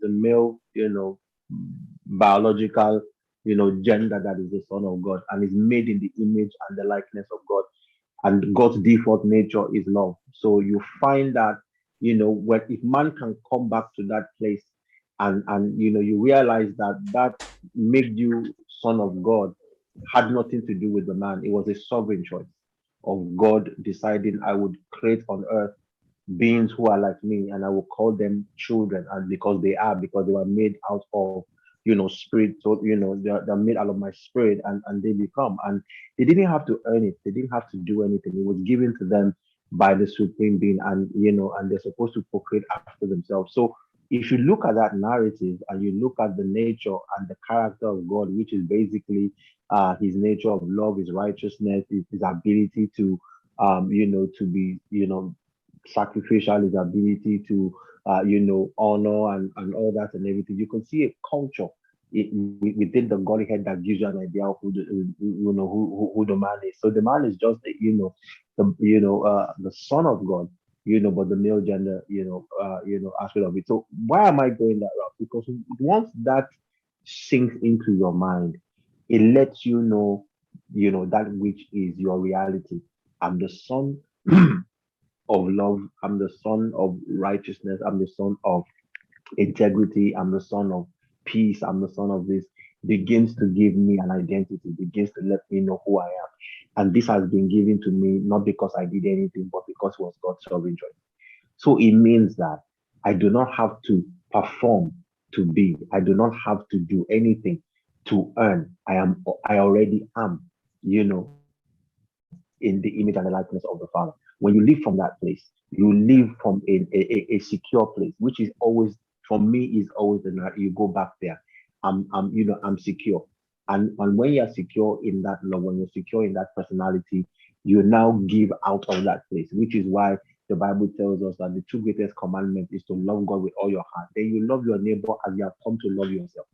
male, biological, gender that is the son of God and is made in the image and the likeness of God. And God's default nature is love. So you find that, when if man can come back to that place and you realize that made you son of God had nothing to do with the man. It was a sovereign choice of God deciding I would create on earth beings who are like me, and I will call them children, and because they were made out of spirit. So they're made out of my spirit, and they become, and they didn't have to earn it, they didn't have to do anything. It was given to them by the supreme being, and and they're supposed to procreate after themselves. So if you look at that narrative and you look at the nature and the character of God, which is basically his nature of love, his righteousness, his ability to to be sacrificial, his ability to honor and all that and everything, you can see a culture within the Godhead that gives you an idea of who the man is. So the man is just the son of God, but the male gender, aspect of it. So why am I going that route? Because once that sinks into your mind, it lets you know that which is your reality. I'm the son of love. I'm the son of righteousness. I'm the son of integrity. I'm the son of peace. I'm the son of this. Begins to give me an identity, begins to let me know who I am. And this has been given to me not because I did anything, but because it was God's sovereign choice. So it means that I do not have to perform to be. I do not have to do anything to earn. I already am, in the image and the likeness of the Father. When you live from that place, you live from a secure place, which is always, for me, is always you go back there. I'm secure. And when you're secure in that love, when you're secure in that personality, you now give out of that place, which is why the Bible tells us that the two greatest commandments is to love God with all your heart. Then you love your neighbor as you have come to love yourself.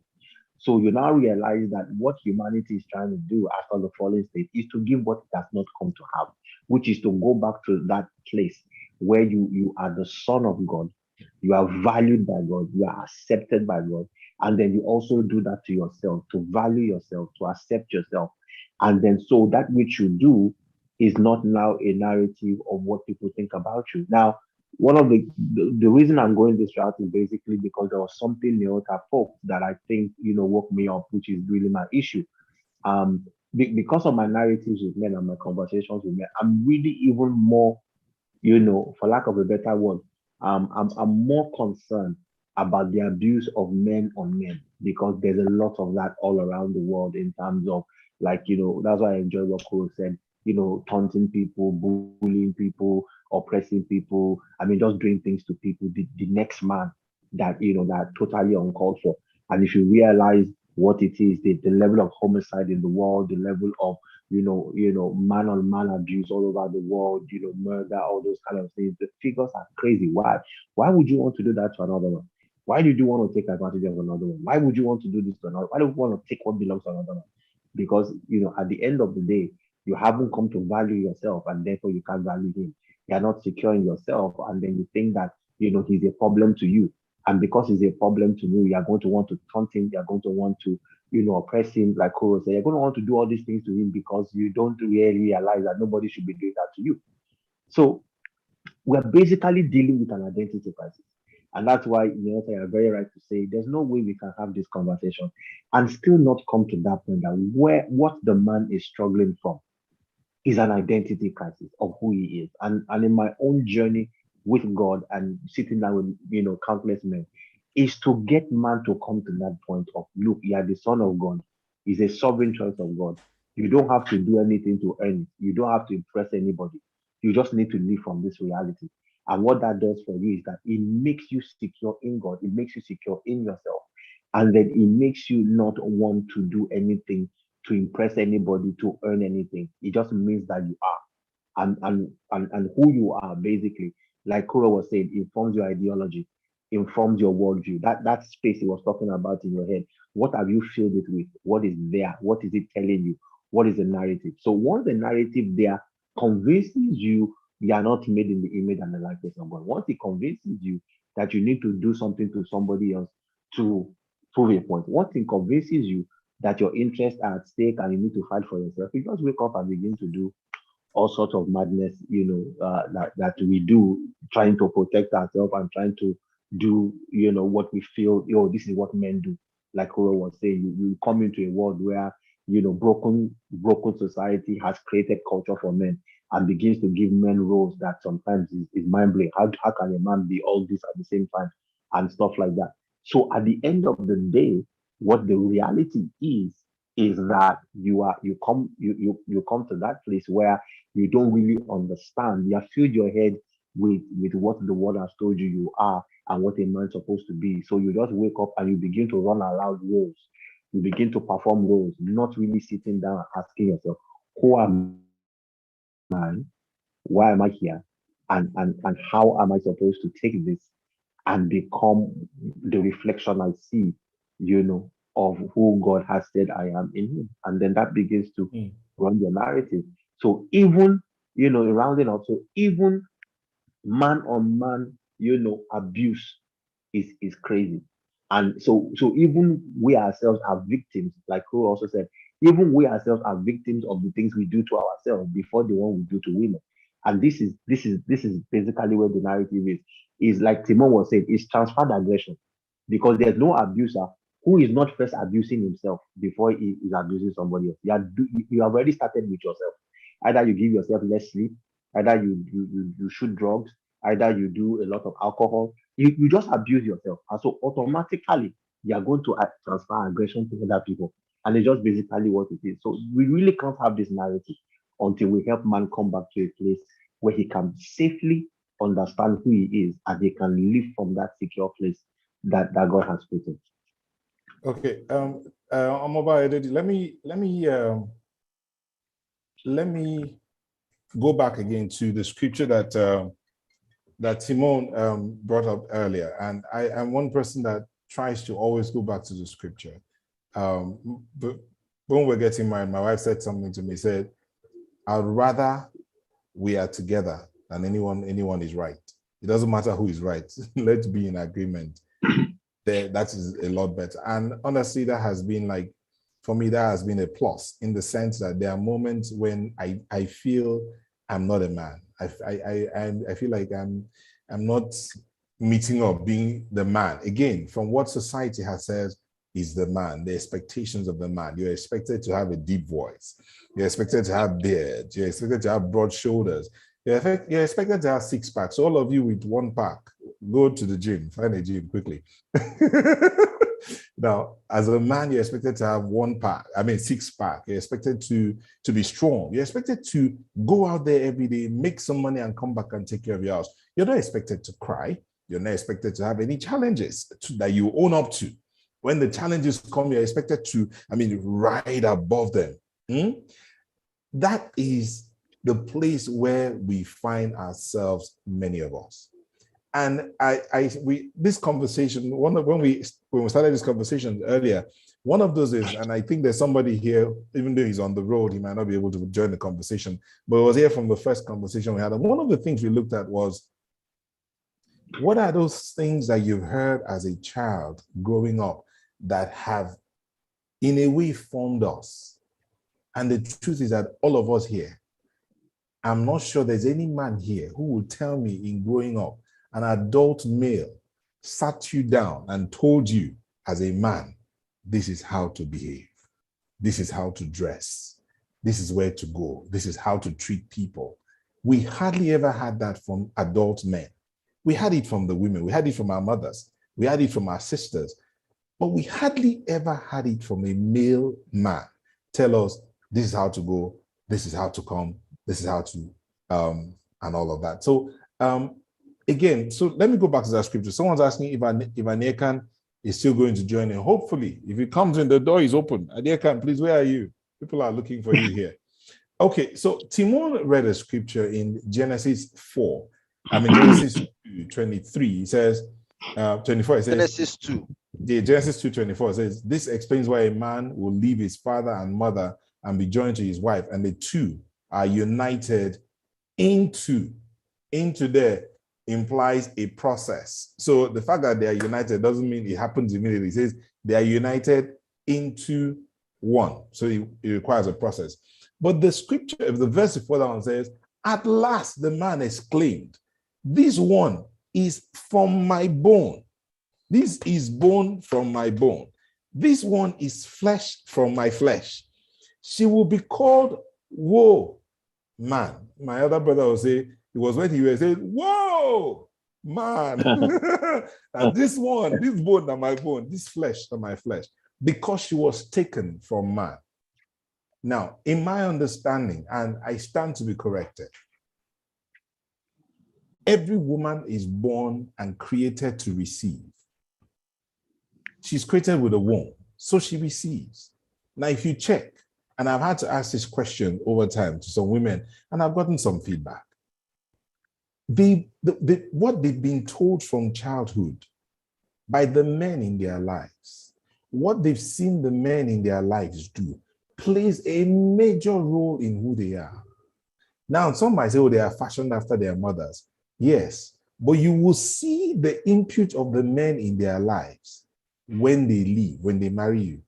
So you now realize that what humanity is trying to do after the fallen state is to give what it has not come to have, which is to go back to that place where you are the son of God, you are valued by God, you are accepted by God, and then you also do that to yourself, to value yourself, to accept yourself. And then so that which you do is not now a narrative of what people think about you. Now, one of the reason I'm going this route is basically because there was something Neota folk that I think woke me up, which is really my issue. Because of my narratives with men and my conversations with men, I'm really even more, for lack of a better word, I'm more concerned about the abuse of men on men, because there's a lot of that all around the world in terms of, like, that's why I enjoy what Kuro said, taunting people, bullying people, oppressing people. I mean, just doing things to people, the next man that totally uncalled for. And if you realize what it is, the level of homicide in the world, the level of man on man abuse all over the world, murder, all those kind of things. The figures are crazy. Why? Why would you want to do that to another one? Why did you want to take advantage of another one? Why would you want to do this to another? Why do you want to take what belongs to another one? Because at the end of the day, you haven't come to value yourself, and therefore you can't value him. You're not secure in yourself, and then you think that he's a problem to you. And because he's a problem to you, you're going to want to taunt him, you're going to want to oppress him, like Kuro said. You're going to want to do all these things to him because you don't really realize that nobody should be doing that to you. So we're basically dealing with an identity crisis. And that's why you're very right to say there's no way we can have this conversation and still not come to that point that what the man is struggling from is an identity crisis of who he is. And in my own journey with God and sitting down with countless men, is to get man to come to that point of, look, you are the son of God. It's a sovereign choice of God. You don't have to do anything to earn it. You don't have to impress anybody. You just need to live from this reality. And what that does for you is that it makes you secure in God. It makes you secure in yourself. And then it makes you not want to do anything to impress anybody, to earn anything. It just means that you are. And who you are, basically, like Kuro was saying, informs your ideology, informs your worldview. That space he was talking about in your head, what have you filled it with? What is there? What is it telling you? What is the narrative? So once the narrative there convinces you are not made in the image and the likeness of God, once it convinces you that you need to do something to somebody else to prove a point, once it convinces you that your interests are at stake and you need to fight for yourself, you just wake up and begin to do all sorts of madness, that we do, trying to protect ourselves and trying to do, what we feel, this is what men do. Like Kuro was saying, you come into a world where, broken society has created culture for men and begins to give men roles that sometimes is mind blowing. How can a man be all this at the same time and stuff like that? So at the end of the day, what the reality is that you come to that place where you don't really understand. You have filled your head with what the world has told you you are and what a man's supposed to be. So you just wake up and you begin to run around roles. You begin to perform roles, not really sitting down and asking yourself, who am I? Why am I here? And how am I supposed to take this and become the reflection I see, of who God has said I am in him. And then that begins to run your narrative. So even, rounding up, so even man on man, abuse is crazy. And so even we ourselves are victims, like who also said, Even we ourselves are victims of the things we do to ourselves before the one we do to women. And this is basically where the narrative is. Is like Timon was saying, is transferred aggression, because there's no abuser who is not first abusing himself before he is abusing somebody else. You have already started with yourself. Either you give yourself less sleep, either you shoot drugs, either you do a lot of alcohol. You just abuse yourself, and so automatically you are going to transfer aggression to other people, and it's just basically what it is. So we really can't have this narrative until we help man come back to a place where he can safely understand who he is, and he can live from that secure place that God has put him. Okay, Amoba, let me go back again to the scripture that Timon brought up earlier, and I am one person that tries to always go back to the scripture. But when we're getting married, my wife said something to me. Said, "I'd rather we are together than anyone is right. It doesn't matter who is right. Let's be in agreement. That is a lot better." And honestly, that has been like, for me, that has been a plus, in the sense that there are moments when I feel I'm not a man. I feel like I'm not meeting up, being the man. Again, from what society has said is the man, the expectations of the man. You're expected to have a deep voice. You're expected to have beard. You're expected to have broad shoulders. You're expected to have six packs. All of you with one pack, go to the gym, find a gym quickly. Now, as a man, you're expected to have six pack. You're expected to be strong. You're expected to go out there every day, make some money, and come back and take care of your house. You're not expected to cry. You're not expected to have any challenges that you own up to. When the challenges come, you're expected to, ride above them. That is the place where we find ourselves, many of us. And this conversation, when we started this conversation earlier, one of those is, and I think there's somebody here, even though he's on the road, he might not be able to join the conversation, but was here from the first conversation we had. And one of the things we looked at was, what are those things that you've heard as a child growing up that have, in a way, formed us? And the truth is that all of us here, I'm not sure there's any man here who will tell me, in growing up, an adult male sat you down and told you as a man, this is how to behave. This is how to dress. This is where to go. This is how to treat people. We hardly ever had that from adult men. We had it from the women. We had it from our mothers. We had it from our sisters. But we hardly ever had it from a male man. Tell us, this is how to go. This is how to come. This is how to, and all of that. So, again, so let me go back to that scripture. Someone's asking if Aniekan is still going to join in. Hopefully, if he comes in, the door is open. Aniekan, please, where are you? People are looking for you here. Okay, so Timon read a scripture in Genesis 4. Genesis 2:23. It says, 24. It says, Genesis 2. Yeah, Genesis 2:24 says, this explains why a man will leave his father and mother and be joined to his wife, and the two are united into there implies a process. So the fact that they are united doesn't mean it happens immediately. It says they are united into one. So it requires a process. But the scripture, the verse before that one says, at last the man exclaimed, this one is from my bone. This is bone from my bone. This one is flesh from my flesh. She will be called Woe Man. My other brother will say, it was when he was saying, whoa, man. And this one, this bone are my bone, this flesh are my flesh, because she was taken from man. Now, in my understanding, and I stand to be corrected, every woman is born and created to receive. She's created with a womb, so she receives. Now, if you check, and I've had to ask this question over time to some women, and I've gotten some feedback. What they've been told from childhood by the men in their lives, what they've seen the men in their lives do, plays a major role in who they are. Now, some might say, oh, they are fashioned after their mothers. Yes, but you will see the input of the men in their lives when they leave, when they marry you,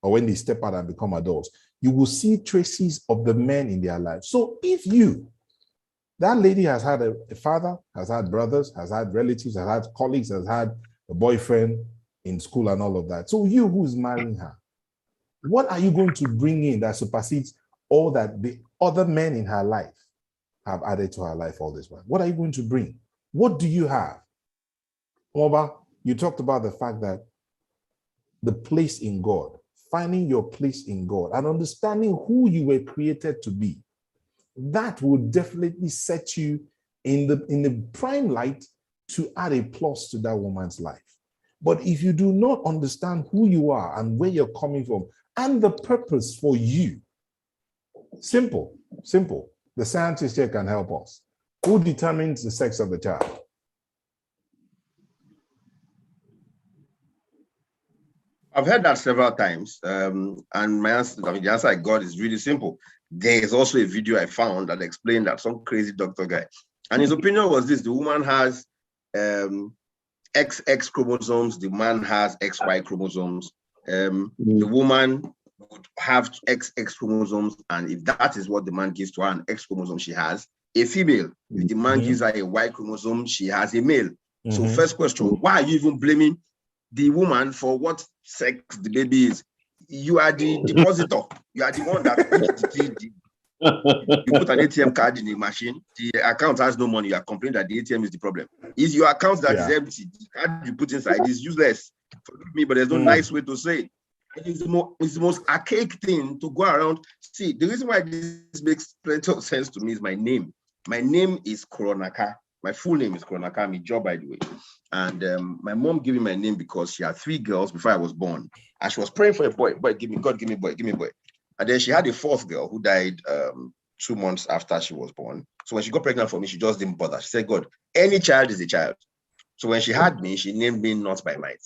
or when they step out and become adults. you will see traces of the men in their lives. So if that lady has had a father, has had brothers, has had relatives, has had colleagues, has had a boyfriend in school and all of that. So you who's marrying her, what are you going to bring in that supersedes all that the other men in her life have added to her life all this while? What are you going to bring? What do you have? Oba, you talked about the fact that the place in God, finding your place in God and understanding who you were created to be, that will definitely set you in the prime light to add a plus to that woman's life. But if you do not understand who you are and where you're coming from and the purpose for you, simple. The scientist here can help us. Who determines the sex of the child? I've heard that several times, and my answer, the answer I got is really simple. There is also a video I found that explained that, some crazy doctor guy, and his opinion was this: the woman has XX chromosomes, the man has XY chromosomes. The woman would have XX chromosomes, and if that is what the man gives to her, an X chromosome, she has a female. If the man gives her a Y chromosome, she has a male. So first question, why are you even blaming the woman for what sex the baby is? You are the depositor. You are the one that you put an ATM card in the machine, the account has no money, you are complaining that the ATM is the problem. Is your account that is empty? The card you put inside is useless. Forgive me, but there's no nice way to say it. It's the most archaic thing to go around. See, the reason why this makes plenty of sense to me is my name. My name is Koronaka. My full name is Koronaka. I'm a job, by the way. And my mom gave me my name because she had 3 girls before I was born. And she was praying for a boy. Boy, give me God, give me boy, give me boy. And then she had a 4th girl who died 2 months after she was born. So when she got pregnant for me, she just didn't bother. She said, God, any child is a child. So when she had me, she named me Not by Might,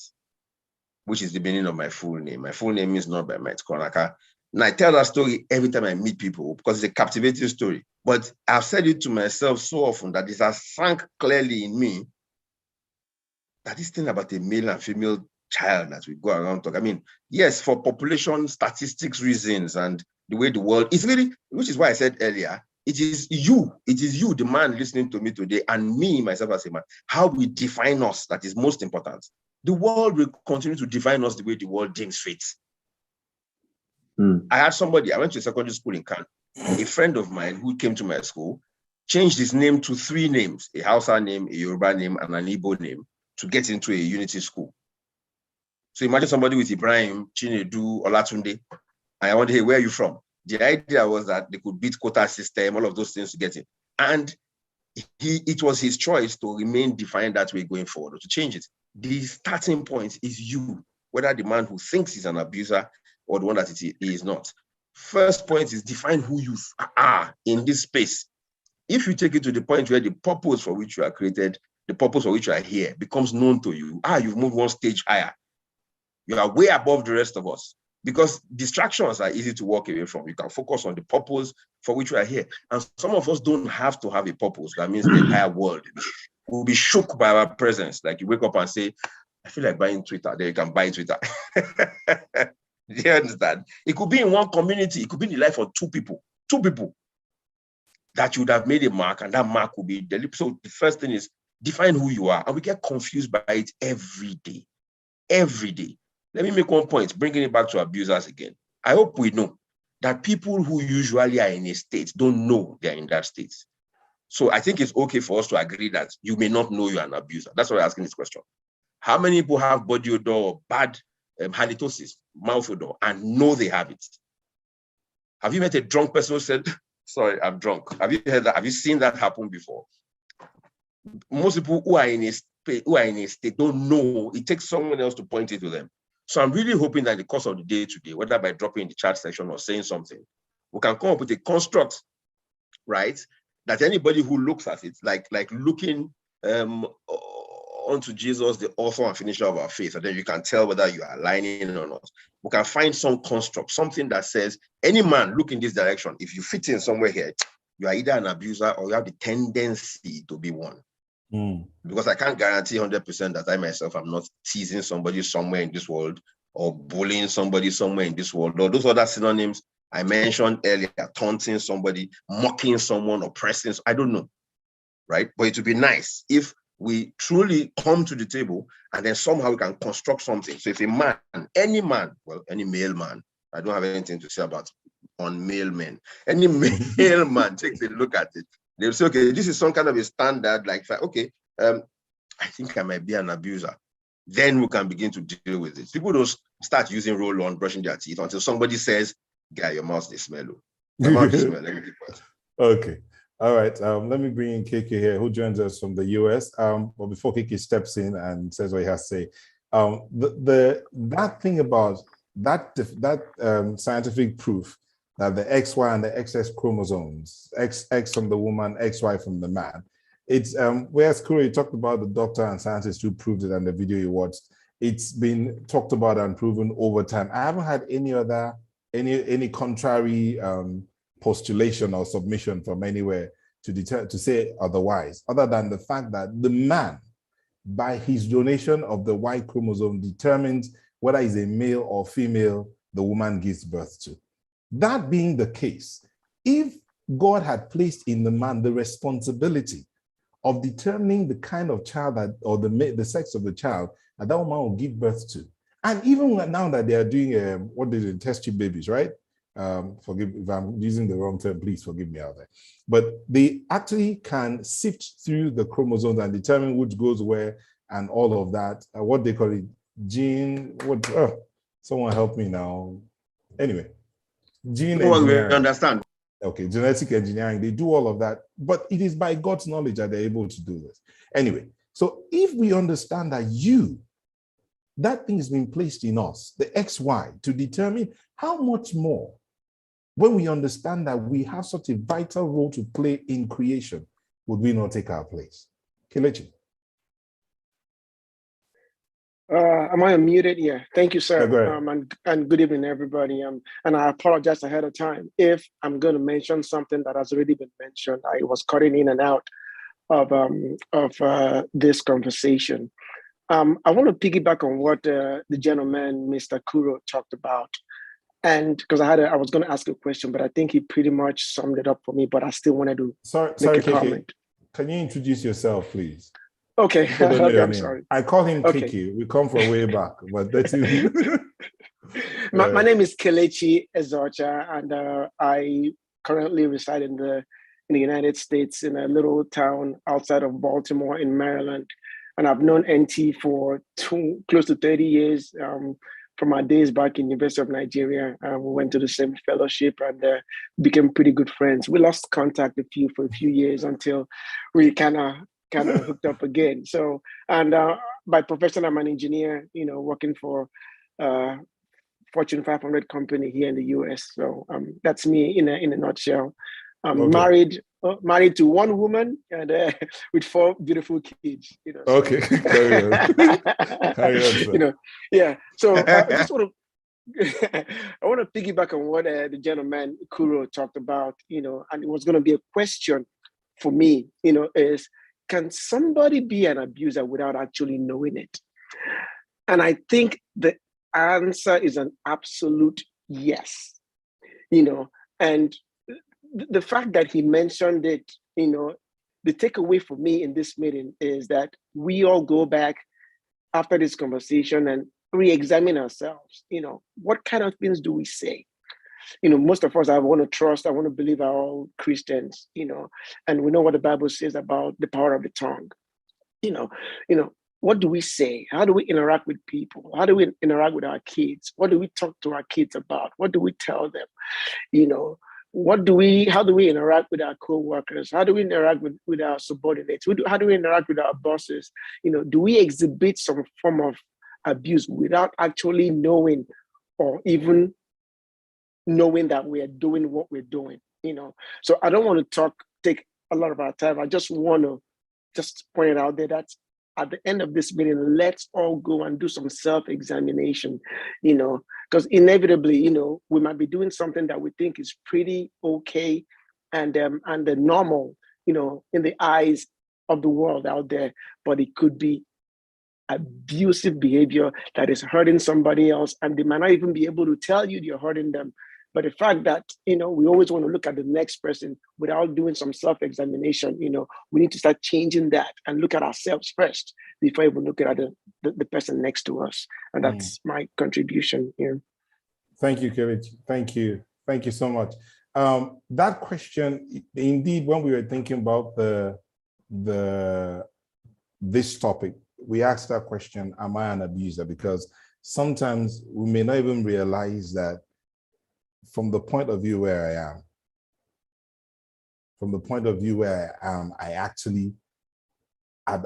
which is the meaning of my full name. My full name is Not by Might, Koronaka. And I tell that story every time I meet people because it's a captivating story. But I've said it to myself so often that it has sunk clearly in me that this thing about a male and female child that we go around talk. I mean, yes, for population statistics reasons and the way the world is really, which is why I said earlier, it is you, the man listening to me today, and me, myself as a man, how we define us that is most important. The world will continue to define us the way the world deems fit. I had somebody, I went to a secondary school in Kano. A friend of mine who came to my school changed his name to 3 names, a Hausa name, a Yoruba name, and an Igbo name to get into a unity school. So imagine somebody with Ibrahim, Chinedu, Olatunde, and I wonder, hey, where are you from? The idea was that they could beat quota system, all of those things to get in. And it was his choice to remain defined that way going forward or to change it. The starting point is you, whether the man who thinks he's an abuser or the one that he is not. First point is define who you are in this space. If you take it to the point where the purpose for which you are created, the purpose for which you are here becomes known to you, you've moved one stage higher. You are way above the rest of us because distractions are easy to walk away from. You can focus on the purpose for which you are here. And some of us don't have to have a purpose. That means the entire world will be shook by our presence. Like you wake up and say, I feel like buying Twitter. Then you can buy Twitter. Do you understand? It could be in one community. It could be in the life of 2 people. 2 people that you would have made a mark, and that mark will be deliberate. So the first thing is define who you are. And we get confused by it every day. Every day. Let me make one point, bringing it back to abusers again. I hope we know that people who usually are in a state don't know they're in that state. So I think it's okay for us to agree that you may not know you're an abuser. That's why I'm asking this question. How many people have body odor or bad halitosis, mouth odor, and know they have it? Have you met a drunk person who said, sorry, I'm drunk? Have you heard that? Have you seen that happen before? Most people who are in a state don't know. It takes someone else to point it to them. So I'm really hoping that in the course of the day today, whether by dropping in the chat section or saying something, we can come up with a construct, right? That anybody who looks at it, like looking unto Jesus, the author and finisher of our faith, and then you can tell whether you are aligning or not. We can find some construct, something that says, any man look in this direction. If you fit in somewhere here, you are either an abuser or you have the tendency to be one. Because I can't guarantee 100% that I myself am not teasing somebody somewhere in this world or bullying somebody somewhere in this world or those other synonyms I mentioned earlier, taunting somebody, mocking someone, oppressing, I don't know, right? But it would be nice if we truly come to the table and then somehow we can construct something. So if a man, any man, well, any male man, I don't have anything to say about on male men, any male man takes a look at it, they'll say, okay, this is some kind of a standard, like, okay, I think I might be an abuser. Then we can begin to deal with it. People don't start using roll-on, brushing their teeth until somebody says, guy, your mouth, they smell. Your mouth, they smell. Okay. All right. Let me bring in KK here, who joins us from the US. But before KK steps in and says what he has to say, that thing about that scientific proof that the XY and the XX chromosomes, XX from the woman, XY from the man, it's whereas Kuro talked about the doctor and scientists who proved it and the video you watched, it's been talked about and proven over time. I haven't had any contrary postulation or submission from anywhere to say otherwise, other than the fact that the man, by his donation of the Y chromosome, determines whether he's a male or female the woman gives birth to. That being the case, if God had placed in the man the responsibility of determining the kind of child that, or the sex of the child that that woman will give birth to, and even now that they are doing what they do, test tube babies, right? Forgive if I'm using the wrong term, please forgive me out there. But they actually can sift through the chromosomes and determine which goes where and all of that. What they call it, gene, what, someone help me now. Anyway, gene engineering. Understand. Okay, genetic engineering, they do all of that, but it is by God's knowledge that they're able to do this. Anyway, so if we understand that that thing has been placed in us, the XY, to determine how much more, when we understand that we have such a vital role to play in creation, would we not take our place? Kelechi. Am I unmuted? Yeah, thank you, sir. Yeah, and good evening, everybody. And I apologize ahead of time if I'm going to mention something that has already been mentioned. I was cutting in and out of this conversation. I want to piggyback on what the gentleman, Mr. Kuro, talked about. And because I was going to ask a question, but I think he pretty much summed it up for me, but I still wanted to make a comment. Can you introduce yourself, please? Okay, okay, I'm sorry. I call him Kiki. We come from way back, but that's my name is Kelechi Ezocha, and I currently reside in the United States in a little town outside of Baltimore in Maryland. And I've known NT for close to 30 years. From my days back in University of Nigeria, we went to the same fellowship and became pretty good friends. We lost contact for a few years until we kind of hooked up again. So, and by profession, I'm an engineer, working for Fortune 500 company here in the US. So that's me in a nutshell. I'm married to one woman and with 4 beautiful kids. Okay, carry on. Yeah. So I just want to I want to piggyback on what the gentleman Kuro talked about. And it was going to be a question for me. Is can somebody be an abuser without actually knowing it? And I think the answer is an absolute yes. And the fact that he mentioned it, the takeaway for me in this meeting is that we all go back after this conversation and re-examine ourselves. What kind of things do we say? Most of us, I want to believe are all Christians, and we know what the Bible says about the power of the tongue. What do we say? How do we interact with people? How do we interact with our kids? What do we talk to our kids about? What do we tell them? How do we interact with our co-workers? How do we interact with our subordinates? How do we interact with our bosses? Do we exhibit some form of abuse without actually knowing or even knowing that we are doing what we're doing? So I don't want to take a lot of our time. I just want to point it out there that at the end of this meeting, let's all go and do some self-examination, because inevitably, we might be doing something that we think is pretty okay and the normal, in the eyes of the world out there, but it could be abusive behavior that is hurting somebody else, and they might not even be able to tell you you're hurting them But the fact that, we always want to look at the next person without doing some self-examination, we need to start changing that and look at ourselves first before even looking at the person next to us. And that's my contribution here. Thank you, Kelechi. Thank you. Thank you so much. That question, indeed, when we were thinking about this topic, we asked that question, am I an abuser? Because sometimes we may not even realize that from the point of view where I am,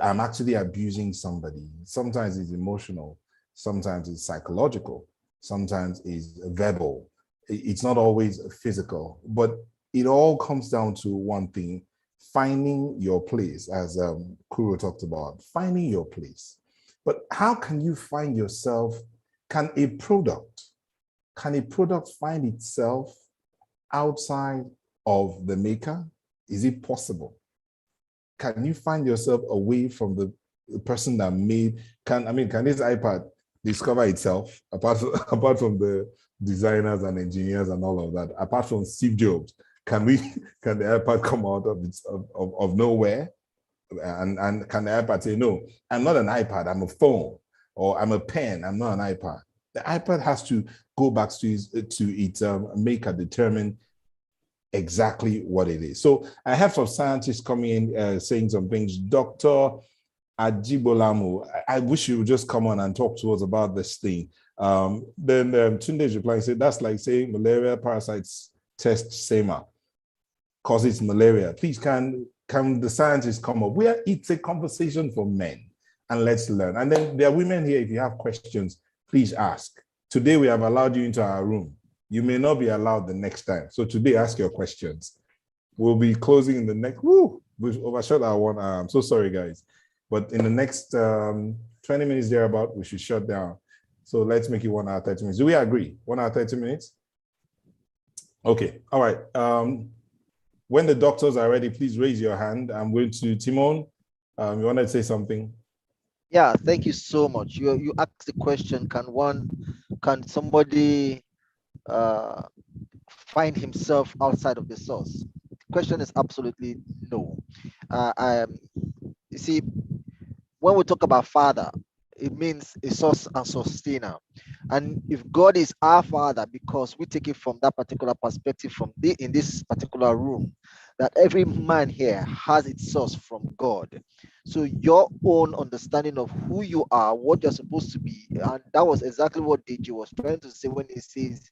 I'm actually abusing somebody. Sometimes it's emotional, sometimes it's psychological, sometimes it's verbal. It's not always physical, but it all comes down to one thing: finding your place, as Kuro talked about, finding your place. But how can you find yourself? Can a product find itself outside of the maker? Is it possible? Can you find yourself away from the person that made? Can this iPad discover itself apart from the designers and engineers and all of that? Apart from Steve Jobs, can the iPad come out of nowhere? And can the iPad say, no, I'm not an iPad, I'm a phone, or I'm a pen, I'm not an iPad? The iPad has to go back to its maker, determine exactly what it is. So I have some scientists coming in saying some things. Dr. Ajibolamu, I wish you would just come on and talk to us about this thing. Then Tunde's reply said, that's like saying malaria parasites test SEMA, causes malaria. Please, can the scientists come up? It's a conversation for men, and let's learn. And then there are women here. If you have questions, please ask. Today we have allowed you into our room. You may not be allowed the next time. So today, ask your questions. We'll be closing in the next, we've overshot our 1 hour. I'm so sorry, guys. But in the next 20 minutes thereabout, we should shut down. So let's make it 1 hour, 30 minutes. Do we agree? 1 hour, 30 minutes? Okay, all right. When the doctors are ready, please raise your hand. I'm going to Timon. You want to say something? Yeah, thank you so much. You asked the question, can somebody find himself outside of the source? The question is absolutely no. You see, when we talk about Father, it means a source and sustainer. And if God is our Father, because we take it from that particular perspective in this particular room, that every man here has its source from God. So your own understanding of who you are, what you're supposed to be, and that was exactly what DJ was trying to say when he says,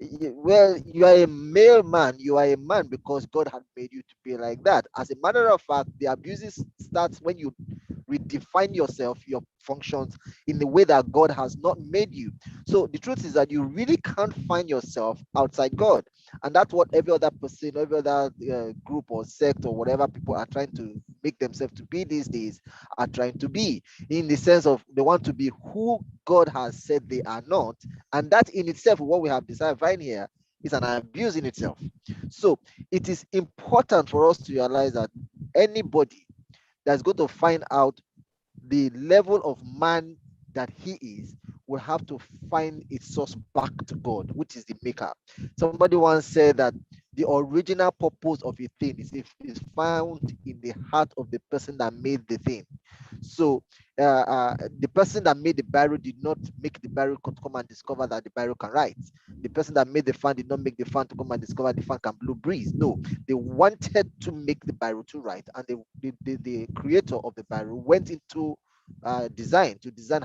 well, you are a male man, you are a man because God had made you to be like that. As a matter of fact, the abuses starts when you redefine yourself, your functions in the way that God has not made you. So the truth is that you really can't find yourself outside God. And that's what every other person, every other group or sect or whatever people are trying to make themselves to be these days are trying to be, in the sense of they want to be who God has said they are not. And that in itself, what we have decided right here, is an abuse in itself. So it is important for us to realize that anybody that's going to find out the level of man that he is will have to find its source back to God, which is the maker. Somebody once said that the original purpose of a thing is found in the heart of the person that made the thing. So the person that made the barrel did not make the barrel to come and discover that the barrel can write. The person that made the fan did not make the fan to come and discover the fan can blow breeze. No, they wanted to make the barrel to write, and the creator of the barrel went into design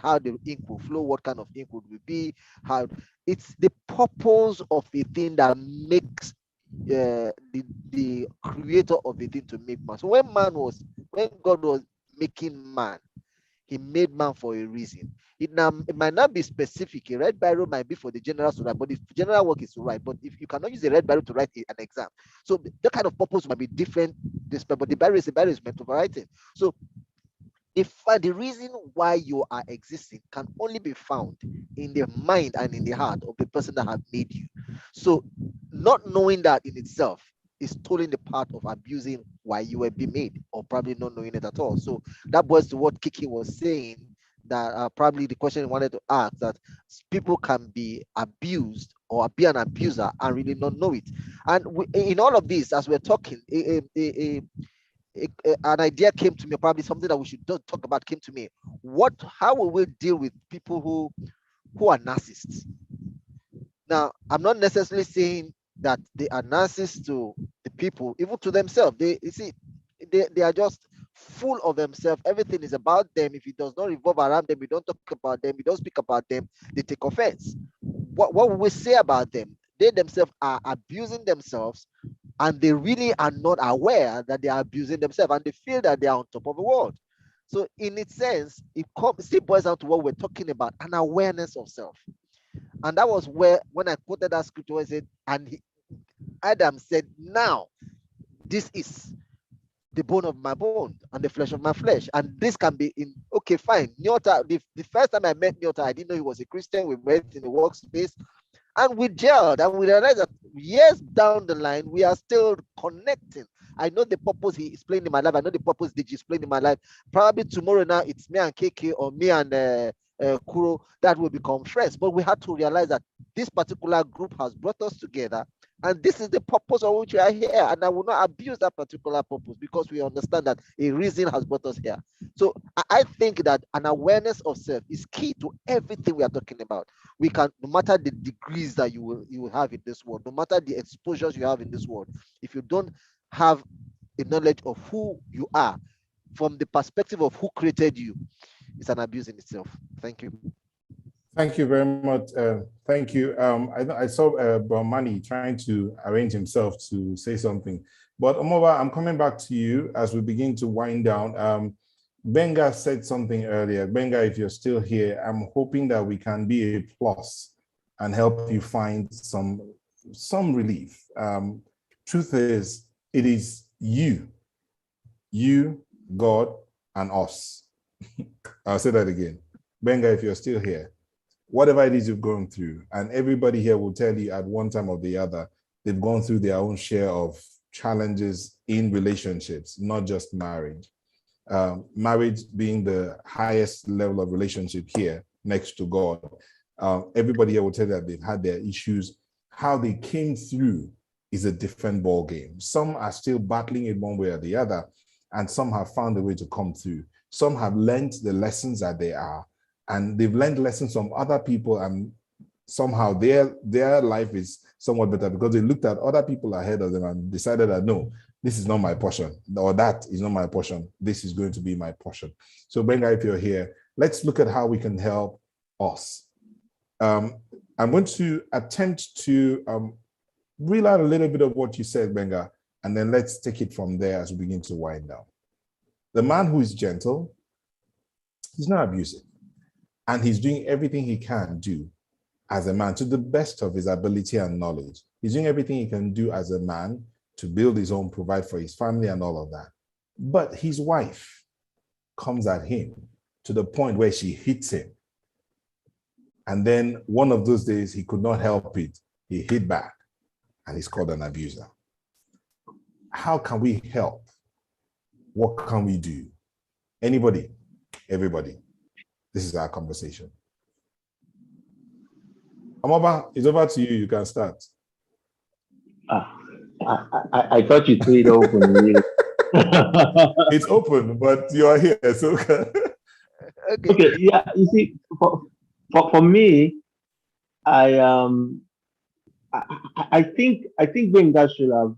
how the ink will flow, what kind of ink would it be, how it's the purpose of a thing that makes the creator of a thing to make man. So when God was making man, he made man for a reason. It might not be specific. A red barrel might be for the general to write, but if general work is to write, but if you cannot use a red barrel to write an exam, so that kind of purpose might be different. But the barrel is meant for writing. So the reason why you are existing can only be found in the mind and in the heart of the person that have made you. So not knowing that in itself is totally the part of abusing why you were being made, or probably not knowing it at all. So that was to what Kiki was saying, that probably the question he wanted to ask, that people can be abused or be an abuser and really not know it. And in all of this, as we're talking, an idea came to me, probably something that we should talk about came to me. How will we deal with people who are narcissists? Now, I'm not necessarily saying that they are narcissists to the people, even to themselves. They are just full of themselves. Everything is about them. If it does not revolve around them, we don't talk about them, we don't speak about them, they take offense. What will we say about them? They themselves are abusing themselves, and they really are not aware that they are abusing themselves, and they feel that they are on top of the world. So in its sense, it still boils down to what we're talking about, an awareness of self. And that was where, when I quoted that scripture, I said, Adam said, now this is the bone of my bone and the flesh of my flesh. And this can be in, okay, fine. Nyota, the first time I met Nyota, I didn't know he was a Christian. We met in the workspace and we gelled, and we realized that years down the line, we are still connecting. I know the purpose he is playing in my life. I know the purpose Digi is playing in my life. Probably tomorrow now, it's me and KK or me and Kuro that will become friends. But we had to realize that this particular group has brought us together, and this is the purpose of which we are here. And I will not abuse that particular purpose, because we understand that a reason has brought us here. So I think that an awareness of self is key to everything we are talking about. We can, no matter the degrees that you will have in this world, no matter the exposures you have in this world, if you don't have a knowledge of who you are from the perspective of who created you, it's an abuse in itself. Thank you. Thank you very much. Thank you. I saw Brahmani trying to arrange himself to say something, but Omova, I'm coming back to you as we begin to wind down. Benga said something earlier. Benga, if you're still here, I'm hoping that we can be a plus and help you find some relief. Truth is, it is you, God, and us. I'll say that again. Benga, if you're still here, whatever it is you've gone through, and everybody here will tell you at one time or the other, they've gone through their own share of challenges in relationships, not just marriage. Marriage being the highest level of relationship here next to God. Everybody here will tell you that they've had their issues. How they came through is a different ball game. Some are still battling it one way or the other, and some have found a way to come through. Some have learned the lessons that they are, and they've learned lessons from other people, and somehow their life is somewhat better because they looked at other people ahead of them and decided that, no, this is not my portion, or that is not my portion. This is going to be my portion. So Benga, if you're here, let's look at how we can help us. I'm going to attempt to reel out a little bit of what you said, Benga, and then let's take it from there as we begin to wind down. The man who is gentle, he's not abusive, and he's doing everything he can do as a man to the best of his ability and knowledge. He's doing everything he can do as a man to build his home, provide for his family and all of that. But his wife comes at him to the point where she hits him. And then one of those days, he could not help it. He hit back, and he's called an abuser. How can we help? What can we do? Anybody? Everybody? This is our conversation. Amoba, it's over to you. You can start. I thought you threw it open. It's open, but you are here, so okay. Yeah, you see, for me, I think Benga should have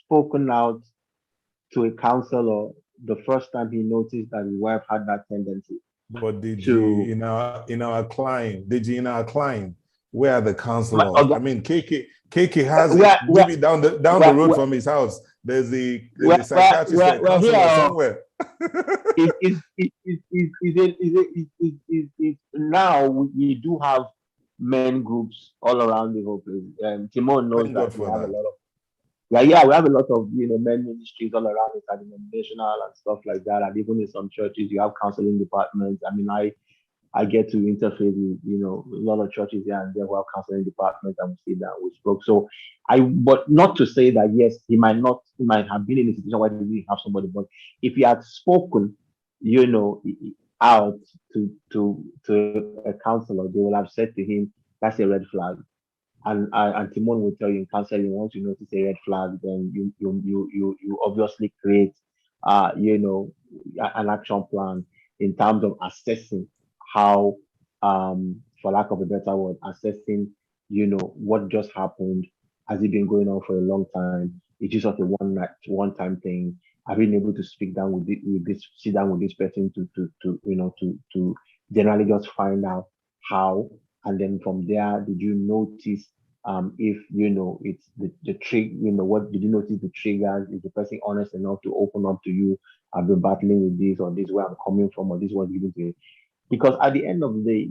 spoken out to a counselor the first time he noticed that his wife had that tendency. But in our client, where are the counselors? I mean, KK has maybe down the road from his house. There's a psychiatrist or counselor somewhere. Now we do have men groups all around the whole place. Timon knows that we have a lot of. We have a lot of men ministries all around the denominational and stuff like that, and even in some churches you have counseling departments. I mean, I get to interface with a lot of churches here and there who have counseling departments, and we see that we spoke. So but not to say that yes, he might have been in a situation where he didn't have somebody, but if he had spoken, out to to a counselor, they will have said to him, that's a red flag. And Timon will tell you in counseling, once you notice a red flag, then you obviously create an action plan in terms of assessing how, for lack of a better word, assessing what just happened. Has it been going on for a long time? Is it just a one time thing? Have you been able to speak down sit down with this person to generally just find out how? And then from there, did you notice if it's the trick, what did you notice the triggers? Is the person honest enough to open up to you? I've been battling with this, or this where I'm coming from, or this was given to me. Because at the end of the day,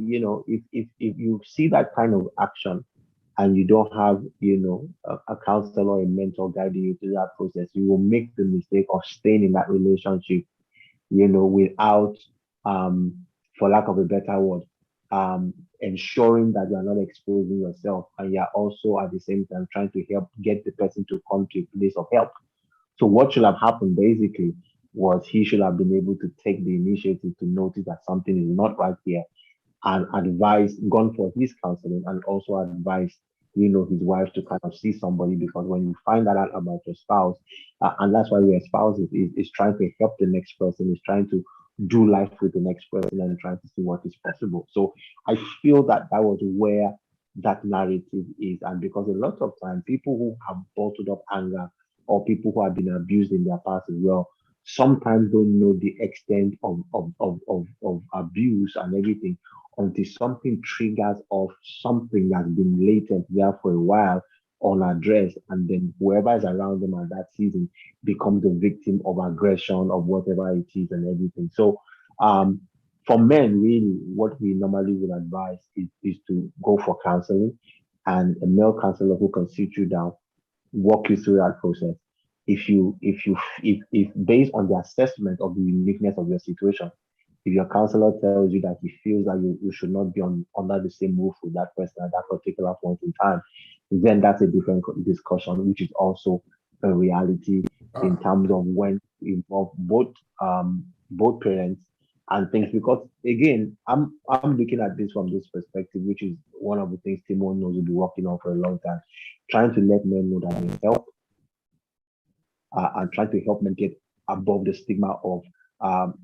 if you see that kind of action and you don't have, a counselor or a mentor guiding you through that process, you will make the mistake of staying in that relationship, without, for lack of a better word, ensuring that you are not exposing yourself, and you are also at the same time trying to help get the person to come to a place of help. So what should have happened basically was he should have been able to take the initiative to notice that something is not right here, and gone for his counseling, and also advise, his wife to kind of see somebody, because when you find that out about your spouse, and that's why we're spouses, is trying to help the next person, is trying to do life with the next person and trying to see what is possible. So I feel that was where that narrative is. And because a lot of time, people who have bottled up anger, or people who have been abused in their past as well, sometimes don't know the extent of abuse and everything until something triggers off something that's been latent there for a while, unaddressed, and then whoever is around them at that season becomes the victim of aggression, of whatever it is and everything. So for men, really, what we normally would advise is to go for counseling, and a male counselor who can sit you down, walk you through that process. If based on the assessment of the uniqueness of your situation, if your counselor tells you that he feels that you should not be under the same roof with that person at that particular point in time, then that's a different discussion, which is also a reality in terms of when you involve both parents and things. Because again, I'm looking at this from this perspective, which is one of the things Timon knows will be working on for a long time, trying to let men know that they help, and trying to help men get above the stigma of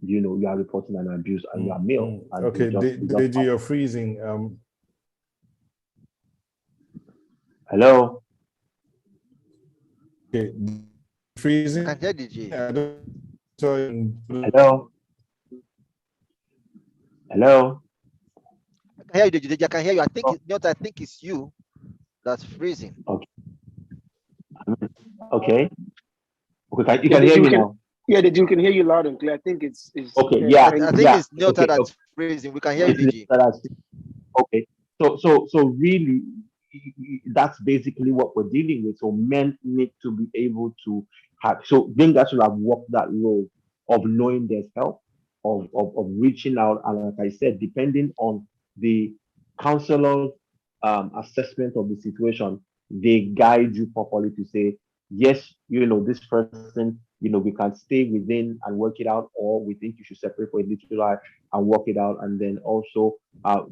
you are reporting an abuse and you are male. And okay, Deji, you're freezing. Hello. Okay, freezing. I can hear DJ. Hello. Hello. I can hear you, DJ. I can hear you. I think it's you that's freezing. Okay. Okay. Okay. You can hear me now. Yeah, the Duke can hear you loud and clear. I think it's okay. Yeah. I think it's Nyota that's freezing. We can hear you, DJ. Okay. So really, that's basically what we're dealing with. So men need to be able to have. So then that should have walked that role of knowing there's help, of reaching out, and like I said, depending on the counselor's assessment of the situation, they guide you properly to say, yes, this person, we can stay within and work it out, or we think you should separate for a little while and work it out, and then also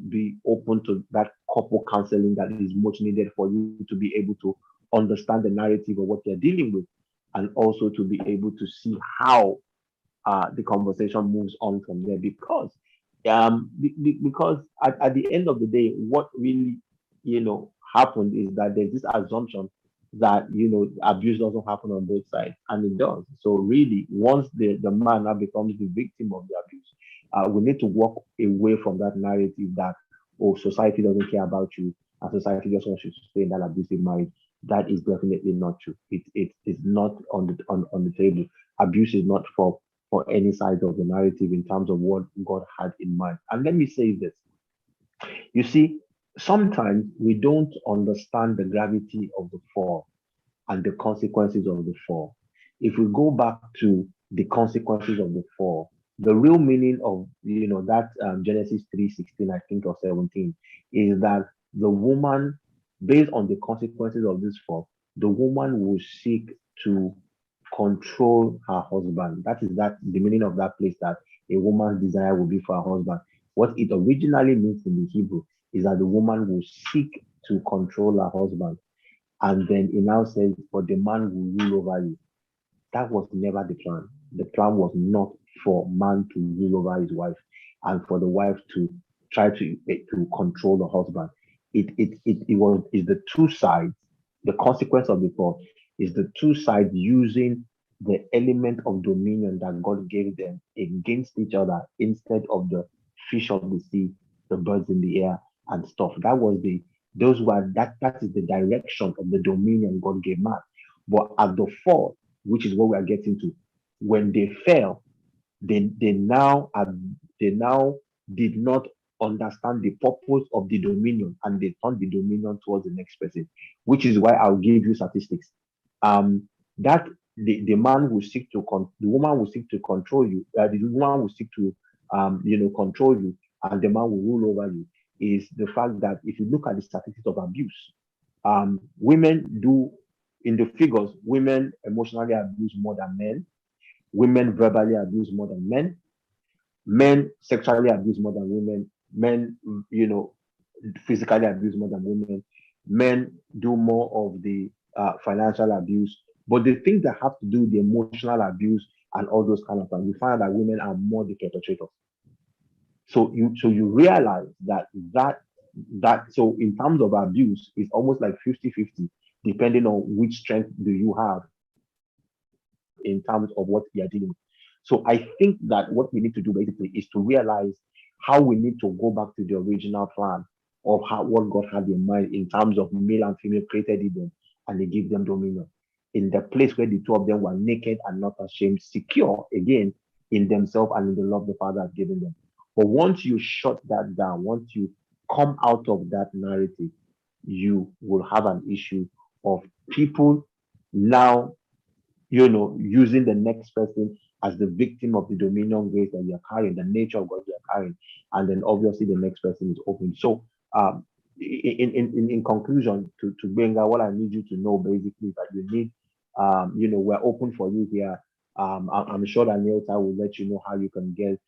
be open to that couple counseling that is much needed for you to be able to understand the narrative of what they're dealing with, and also to be able to see how the conversation moves on from there. Because at the end of the day, what really happened is that there's this assumption that abuse doesn't happen on both sides, and it does. So really, once the man now becomes the victim of the abuse, we need to walk away from that narrative that, oh, society doesn't care about you and society just wants you to stay in that abusive marriage. That is definitely not true. It is not on the table. Abuse is not for any side of the narrative in terms of what God had in mind. And let me say this. You see, sometimes we don't understand the gravity of the fall and the consequences of the fall. If we go back to the consequences of the fall, the real meaning of that Genesis 3:16, I think, or 17, is that the woman, based on the consequences of this fall, the woman will seek to control her husband. That is the meaning of that place, that a woman's desire will be for her husband. What it originally means in the Hebrew is that the woman will seek to control her husband. And then it now says, but the man will rule over you. That was never the plan. The plan was not for man to rule over his wife and for the wife to try to control the husband. It was is the two sides. The consequence of the fall is the two sides using the element of dominion that God gave them against each other instead of the fish of the sea, the birds in the air, and stuff. That was the those were that is the direction of the dominion God gave man. But at the fall, which is what we are getting to, when they fell, they now did not understand the purpose of the dominion, and they turned the dominion towards the next person, which is why I'll give you statistics. That the man will seek to the woman will seek to control you, the woman will seek to control you, and the man will rule over you, is the fact that if you look at the statistics of abuse, women do, in the figures, women emotionally abuse more than men, women verbally abuse more than men sexually abuse more than women, men, physically abuse more than women, men do more of the financial abuse. But the things that have to do with the emotional abuse and all those kind of things, we find that women are more the perpetrators. So you realize that so in terms of abuse, it's almost like 50-50, depending on which strength do you have in terms of what you are dealing with. So I think that what we need to do basically is to realize how we need to go back to the original plan of what God had in mind in terms of male and female created Eden, and He gave them dominion in the place where the two of them were naked and not ashamed, secure again in themselves and in the love the Father had given them. But once you shut that down, once you come out of that narrative, you will have an issue of people now, using the next person as the victim of the dominion grace that you're carrying, the nature of God you're carrying, and then obviously the next person is open. So, in conclusion, to Benga, what I need you to know basically is that you need, we're open for you here. I'm sure that Neilta will let you know how you can get,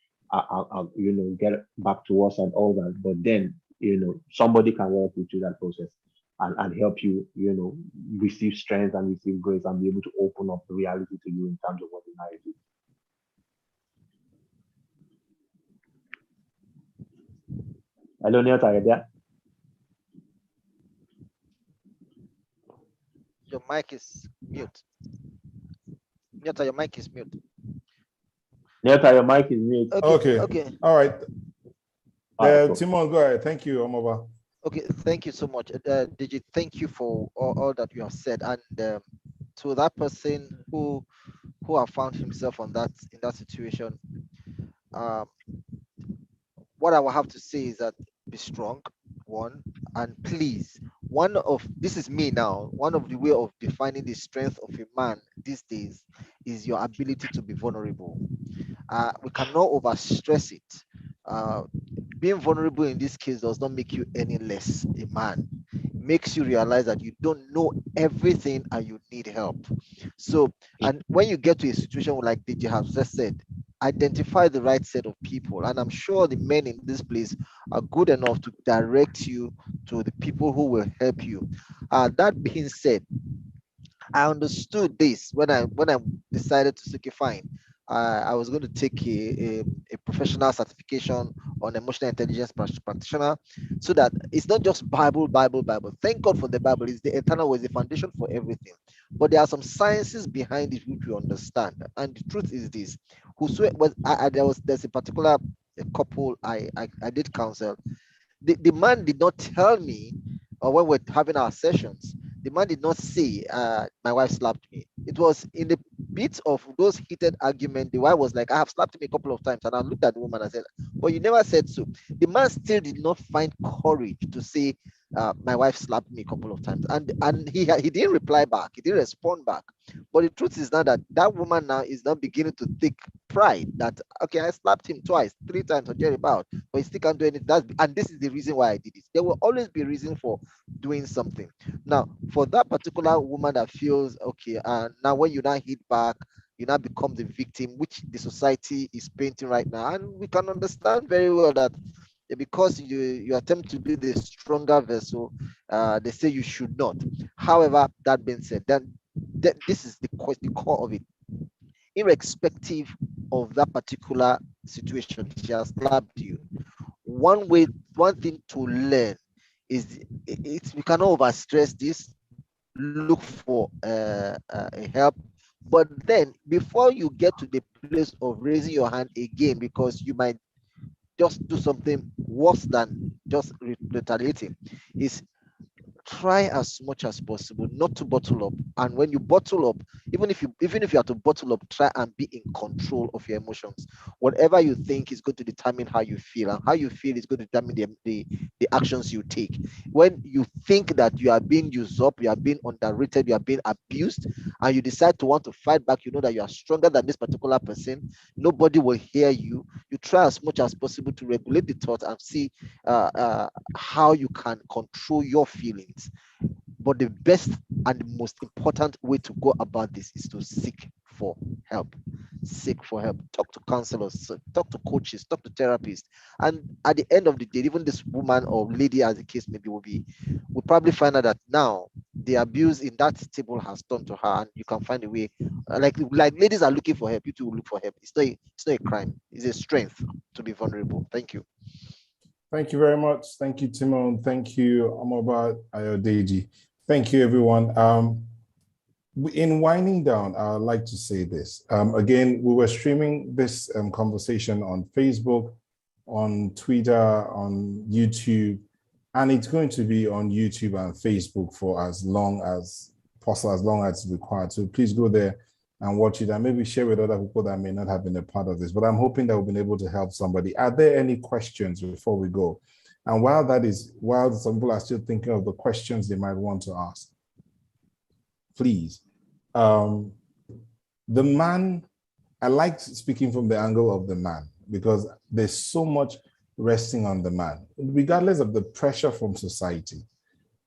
get back to us and all that. But then, somebody can work with you that process and help you, receive strength and receive grace and be able to open up the reality to you in terms of what the marriage is. Hello, Neil, are you there? Your mic is mute. Nyota, your mic is mute. Nyota, your mic is mute. Okay. All right. Cool. Timon, go ahead. Thank you, Omova. Okay, thank you so much. Digi, thank you for all that you have said. And to that person who have found himself in that situation, what I will have to say is that be strong, one, and please, this is me now, one of the way of defining the strength of a man these days is your ability to be vulnerable. We cannot overstress it. Being vulnerable in this case does not make you any less a man. It makes you realize that you don't know everything and you need help. So, and when you get to a situation like DJ has just said, identify the right set of people. And I'm sure the men in this place are good enough to direct you to the people who will help you. That being said, I understood this when I decided to say, okay, fine. I was going to take a professional certification on emotional intelligence practitioner, so that it's not just Bible. Thank God for the Bible. It's the eternal way, the foundation for everything. But there are some sciences behind it which we understand. And the truth is this: there's a particular couple I did counsel. The man did not tell me, or when we're having our sessions, the man did not say, my wife slapped me. It was in the bits of those heated arguments, the wife was like, I have slapped him a couple of times. And I looked at the woman and said, but you never said so. The man still did not find courage to say, my wife slapped me a couple of times. And he didn't reply back. He didn't respond back. But the truth is now that woman now is now beginning to take pride that, okay, I slapped him twice, 3 times or thereabout, but he still can't do anything. And this is the reason why I did it. There will always be a reason for doing something. Now, for that particular woman that feels, okay, now when you now hit back, you now become the victim, which the society is painting right now. And we can understand very well that because you attempt to be the stronger vessel, they say you should not. However, that being said, then this is the core of it. Irrespective of that particular situation, she has slapped you. One thing to learn is we cannot overstress this. Look for help, but then before you get to the place of raising your hand again, because you might just do something worse than just retaliating, is try as much as possible not to bottle up. And when you bottle up, even if you have to bottle up, try and be in control of your emotions. Whatever you think is going to determine how you feel, and how you feel is going to determine the actions you take. When you think that you are being used up, you are being underrated, you are being abused, and you decide to want to fight back, you know that you are stronger than this particular person, nobody will hear you. You try as much as possible to regulate the thought and see how you can control your feelings. But the best and the most important way to go about this is to seek for help. Seek for help. Talk to counselors, talk to coaches, talk to therapists. And at the end of the day, even this woman or lady, as the case maybe, will probably find out that now the abuse in that table has turned to her, and you can find a way. Like ladies are looking for help, you too will look for help. It's not a crime. It's a strength to be vulnerable. Thank you. Thank you very much. Thank you, Timon. Thank you, Amoba Ayodeji. Thank you, everyone. In winding down, I'd like to say this. Again, we were streaming this conversation on Facebook, on Twitter, on YouTube, and it's going to be on YouTube and Facebook for as long as possible, as long as it's required. So please go there and watch it, and maybe share with other people that may not have been a part of this. But I'm hoping that we've been able to help somebody. Are there any questions before we go? And while some people are still thinking of the questions they might want to ask, please. The man, I like speaking from the angle of the man, because there's so much resting on the man, regardless of the pressure from society,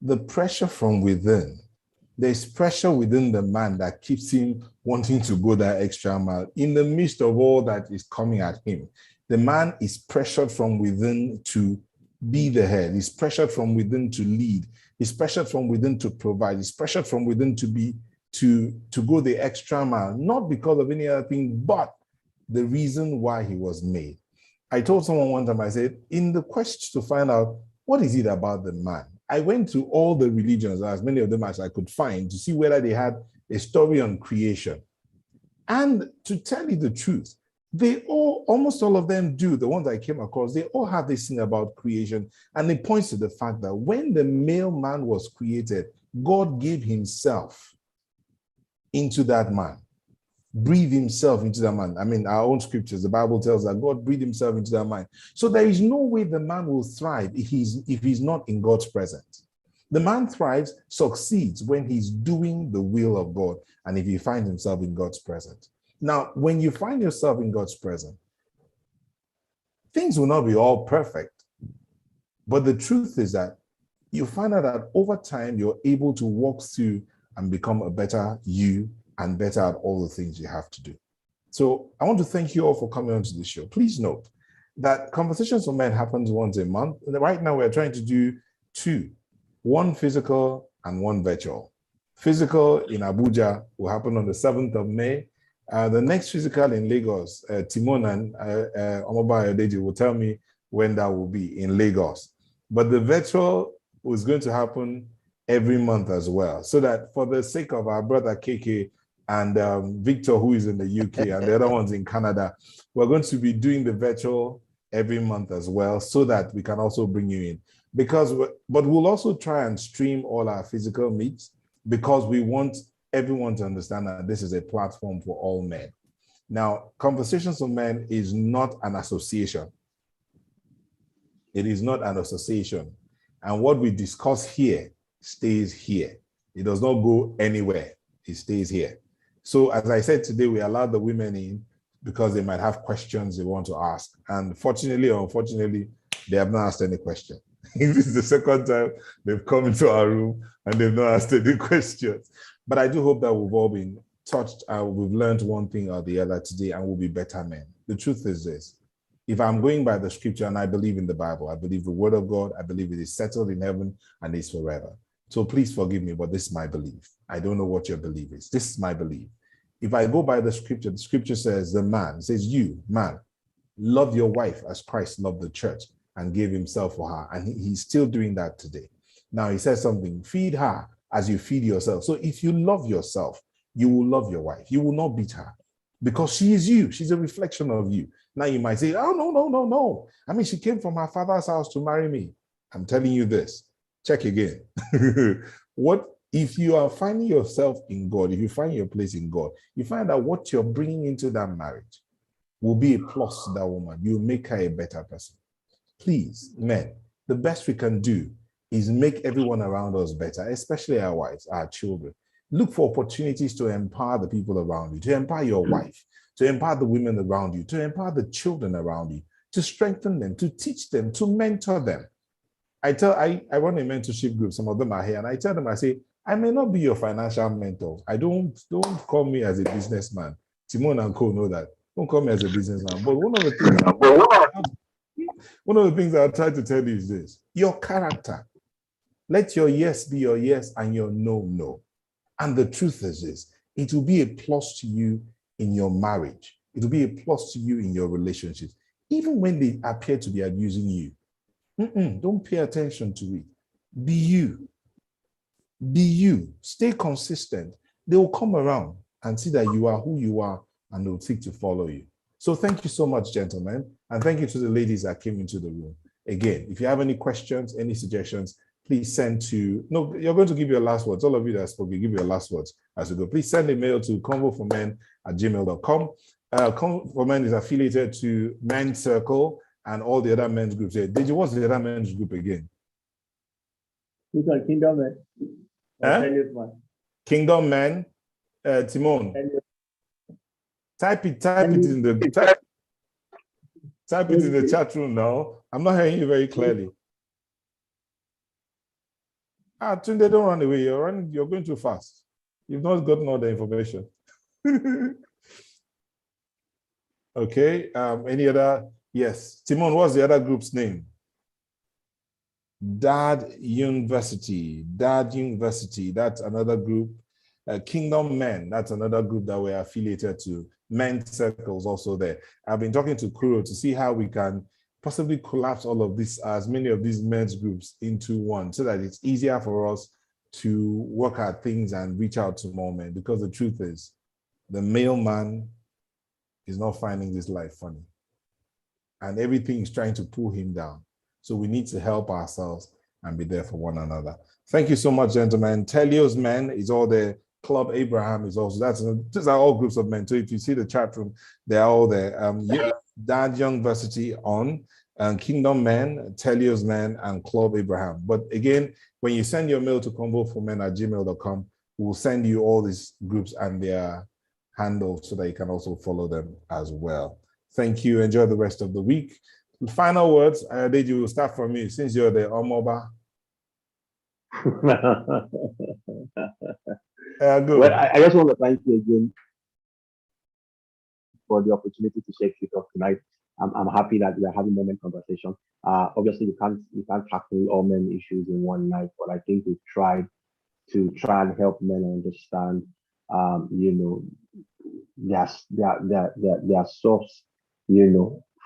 the pressure from within. There's pressure within the man that keeps him wanting to go that extra mile in the midst of all that is coming at him. The man is pressured from within to be the head. He's pressured from within to lead. He's pressured from within to provide. He's pressured from within to go the extra mile, not because of any other thing, but the reason why he was made. I told someone one time, I said, in the quest to find out what is it about the man, I went to all the religions, as many of them as I could find, to see whether they had a story on creation. And to tell you the truth, almost all of them do, the ones I came across, they all have this thing about creation. And it points to the fact that when the male man was created, God gave himself into that man, breathe himself into that man. I mean, our own scriptures, the Bible tells that God breathed himself into that man. So there is no way the man will thrive if he's not in God's presence. The man thrives, succeeds when he's doing the will of God, and if he finds himself in God's presence. Now, when you find yourself in God's presence, things will not be all perfect. But the truth is that you find out that over time, you're able to walk through and become a better you and better at all the things you have to do. So I want to thank you all for coming onto the show. Please note that Conversations for Men happens once a month. Right now, we're trying to do two, one physical and one virtual. Physical in Abuja will happen on the 7th of May. The next physical in Lagos, Timon and Omoba Ayodeji will tell me when that will be in Lagos. But the virtual is going to happen every month as well, so that for the sake of our brother KK and Victor, who is in the UK, and the other ones in Canada, we're going to be doing the virtual every month as well, so that we can also bring you in. But we'll also try and stream all our physical meets, because we want everyone to understand that this is a platform for all men. Now, Conversations for Men is not an association. It is not an association. And what we discuss here stays here. It does not go anywhere. It stays here. So as I said today, we allowed the women in because they might have questions they want to ask. And fortunately or unfortunately, they have not asked any question. This is the second time they've come into our room and they've not asked any questions. But I do hope that we've all been touched. We've learned one thing or the other today, and we'll be better men. The truth is this: If I'm going by the scripture and I believe in the Bible, I believe the word of God, I believe it is settled in heaven and is forever. So please forgive me, but this is my belief. I don't know what your belief is. This is my belief. If I go by the scripture says the man, it says you, man, love your wife as Christ loved the church and gave himself for her. And he's still doing that today. Now he says something, feed her as you feed yourself. So if you love yourself, you will love your wife. You will not beat her because she is you. She's a reflection of you. Now you might say, oh, no. I mean, she came from her father's house to marry me. I'm telling you this. Check again. What if you are finding yourself in God, if you find your place in God, you find that what you're bringing into that marriage will be a plus to that woman. You'll make her a better person. Please, men, the best we can do is make everyone around us better, especially our wives, our children. Look for opportunities to empower the people around you, to empower your wife, to empower the women around you, to empower the children around you, to strengthen them, to teach them, to mentor them. I run a mentorship group. Some of them are here, and I tell them, I say, I may not be your financial mentor. I don't call me as a businessman. Timon and Co know that. Don't call me as a businessman. But one of the things I'll try to tell you is this: your character. Let your yes be your yes and your no, no. And the truth is this: it will be a plus to you in your marriage. It will be a plus to you in your relationships, even when they appear to be abusing you. Don't pay attention to it. Be you. Be you. Stay consistent. They will come around and see that you are who you are, and they'll seek to follow you. So thank you so much, gentlemen. And thank you to the ladies that came into the room. Again, if you have any questions, any suggestions, please send to, no, you're going to give your last words. All of you that spoke, you give your last words as we go. Please send a mail to convo4men@gmail.com. Convo for Men is affiliated to Men's Circle and all the other men's groups here. Did you watch the other men's group again? Which one? Kingdom Men? Kingdom Men, Timon. Type it in the type it in the chat room now. I'm not hearing you very clearly. Tunde, don't run away. You're going too fast. You've not gotten all the information. Okay. Any other? Yes. Timon, what's the other group's name? Dad University. That's another group. Kingdom Men, that's another group that we're affiliated to. Men's Circles also there. I've been talking to Kuro to see how we can possibly collapse all of this, as many of these men's groups, into one, so that it's easier for us to work at things and reach out to more men. Because the truth is, the male man is not finding this life funny, and everything is trying to pull him down. So we need to help ourselves and be there for one another. Thank you so much, gentlemen. Telios Men is all there. Club Abraham is also, these are all groups of men. So if you see the chat room, they're all there. Dad University on, Kingdom Men, Telios Men, and Club Abraham. But again, when you send your mail to convo4men@gmail.com, we'll send you all these groups and their handles so that you can also follow them as well. Thank you. Enjoy the rest of the week. Final words, Adeji, will start from you since you're the Omoba. Good. Well, I just want to thank you again for the opportunity to share with us tonight. I'm happy that we are having moment conversation. Obviously, we can't tackle all men issues in one night, but I think we've tried and help men understand, their source,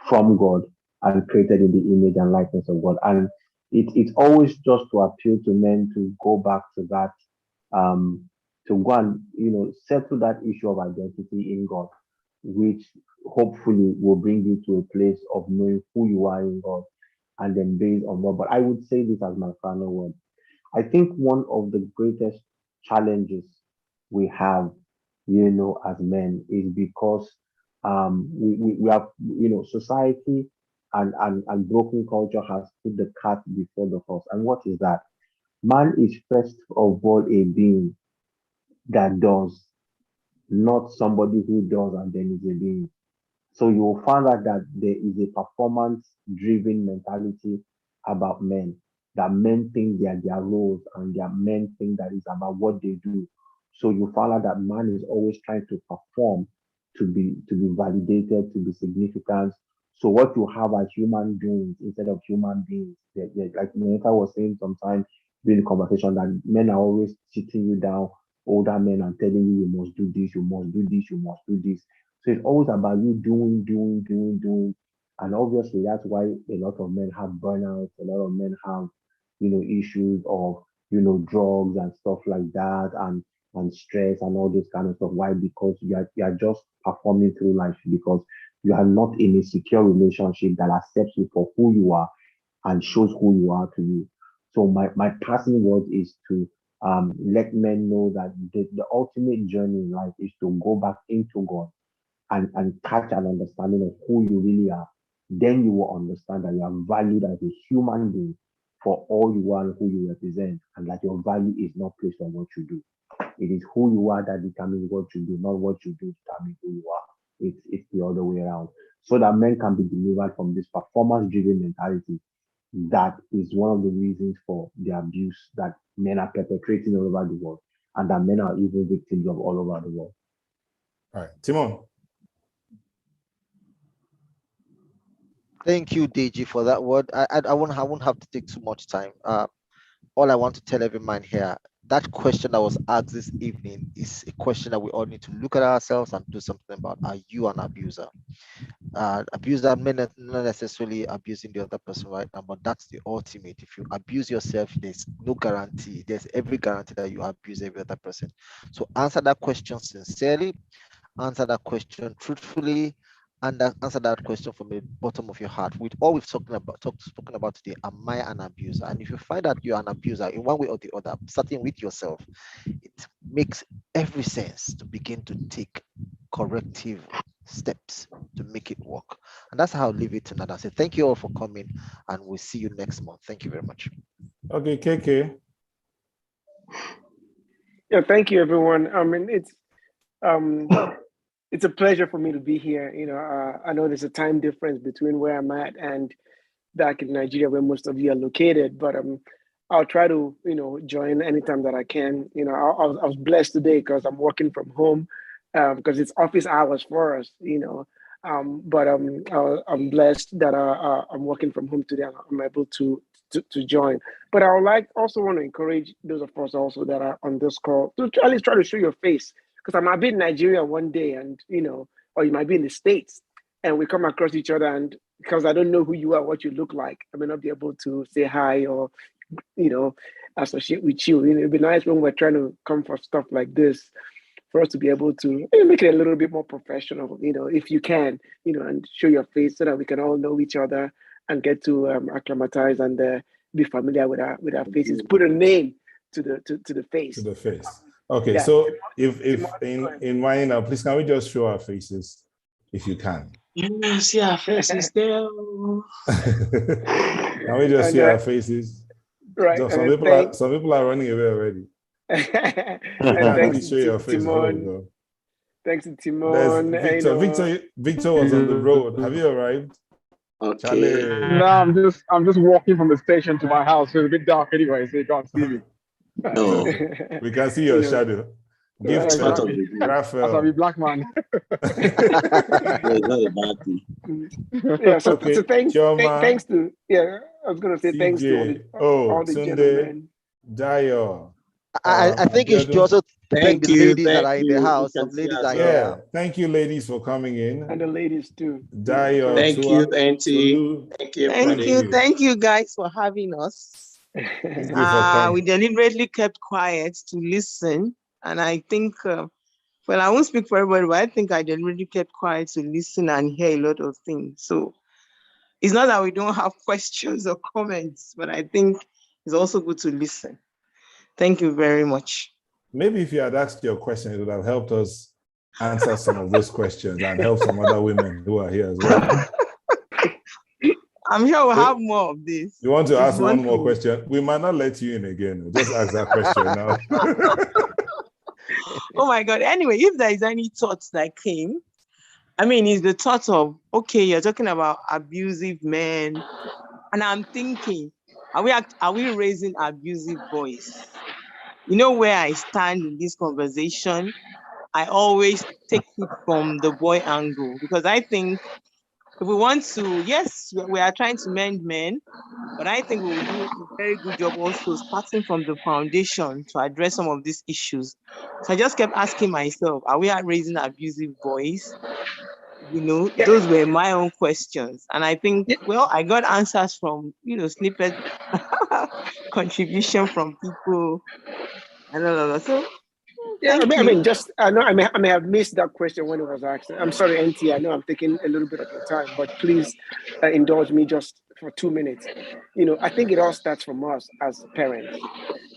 from God and created in the image and likeness of God. And it's always just to appeal to men to go back to that, to go and settle that issue of identity in God, which hopefully will bring you to a place of knowing who you are in God, and then based on God. But I would say this as my final word. I think one of the greatest challenges we have, as men, is because we have, society and broken culture has put the cart before the horse. And what is that? Man is first of all a being that does, not somebody who does and then is a being. So you will find out that there is a performance-driven mentality about men, that men think they are their roles and their men think that it's about what they do. So you find out that man is always trying to perform, to be validated, to be significant, So what you have as human beings instead of human beings, like Neneka was saying sometimes during the conversation, that men are always sitting you down, older men, and telling you must do this, you must do this, you must do this. So it's always about you doing. And obviously that's why a lot of men have burnouts, a lot of men have, issues of, drugs and stuff like that, and stress and all those kind of stuff. Why? Because you are just performing through life, because you are not in a secure relationship that accepts you for who you are and shows who you are to you. So my passing word is to let men know that the ultimate journey in life is to go back into God and catch an understanding of who you really are. Then you will understand that you are valued as a human being for all you are and who you represent, and that your value is not placed on what you do. It is who you are that determines what you do, not what you do determines who you are. It's the other way around. So that men can be delivered from this performance-driven mentality that is one of the reasons for the abuse that men are perpetrating all over the world, and that men are even victims of all over the world. All right, Timon. Thank you, Deji, for that word. I won't have to take too much time. All I want to tell every man here, that question that was asked this evening is a question that we all need to look at ourselves and do something about. Are you an abuser? Abuser may not necessarily abusing the other person right now, but that's the ultimate. If you abuse yourself, there's no guarantee. There's every guarantee that you abuse every other person. So answer that question sincerely, answer that question truthfully, and answer that question from the bottom of your heart. With all we've spoken about today, am I an abuser? And if you find that you're an abuser in one way or the other, starting with yourself, it makes every sense to begin to take corrective steps to make it work. And that's how I'll leave it tonight. I say thank you all for coming, and we'll see you next month. Thank you very much. Okay, KK. Yeah, thank you, everyone. I mean, it's a pleasure for me to be here. I know there's a time difference between where I'm at and back in Nigeria, where most of you are located, but I'll try to, join anytime that I can. I was blessed today because I'm working from home, because it's office hours for us, but I'm blessed that I'm working from home today and I'm able to join. But I would also want to encourage those of us also that are on this call to at least try to show your face, because I might be in Nigeria one day and, or you might be in the States and we come across each other, and because I don't know who you are, what you look like, I may not be able to say hi or, associate with you. It'd be nice when we're trying to come for stuff like this for us to be able to make it a little bit more professional, if you can, and show your face so that we can all know each other and get to acclimatize and be familiar with our faces, put a name to the face. To the face. Okay, Yeah. so if in mine now, please can we just show our faces if you can? You see our faces there. Can we just see our faces? Right. Some people are running away already. And thanks show your to face. Timon. Thanks to Timon. Victor was on the road. Have you arrived? Okay. No, I'm just walking from the station to my house. So it's a bit dark anyway, so you can't see me. No. We can see your shadow. Give That's part of the Raphael. I'll be black man. It's not a bad thing. Yeah, so Okay. thanks to I was gonna say CJ. thanks to all the Tunde, gentlemen. Dayo. I think you should also thank the ladies that are in the house. Some ladies are here. Thank you, ladies, for coming in. And the ladies too. Dayo, Thank you, Auntie. Thank you guys for having us. Thank you for coming. We deliberately kept quiet to listen. And I think, I won't speak for everybody, but I think I deliberately kept quiet to listen and hear a lot of things. So it's not that we don't have questions or comments, but I think it's also good to listen. Thank you very much. Maybe if you had asked your question, it would have helped us answer some of those questions and help some other women who are here as well. I'm sure we'll have more of this. You want to ask one more question? We might not let you in again. Just ask that question now. Oh my God. Anyway, if there is any thoughts that came, it's the thought of, okay, you're talking about abusive men. And I'm thinking, are we raising abusive boys? Where I stand in this conversation, I always take it from the boy angle, because I think if we want to, yes, we are trying to mend men, but I think we will do a very good job also starting from the foundation to address some of these issues. So I just kept asking myself, are we raising abusive boys? You know, those were my own questions. And I think, well, I got answers from, snippet contribution from people. I don't know. So Yeah, thank I you. mean, just I know I may have missed that question when it was asked. I'm sorry, NT. I know I'm taking a little bit of your time, but please indulge me just for 2 minutes. I think it all starts from us as parents.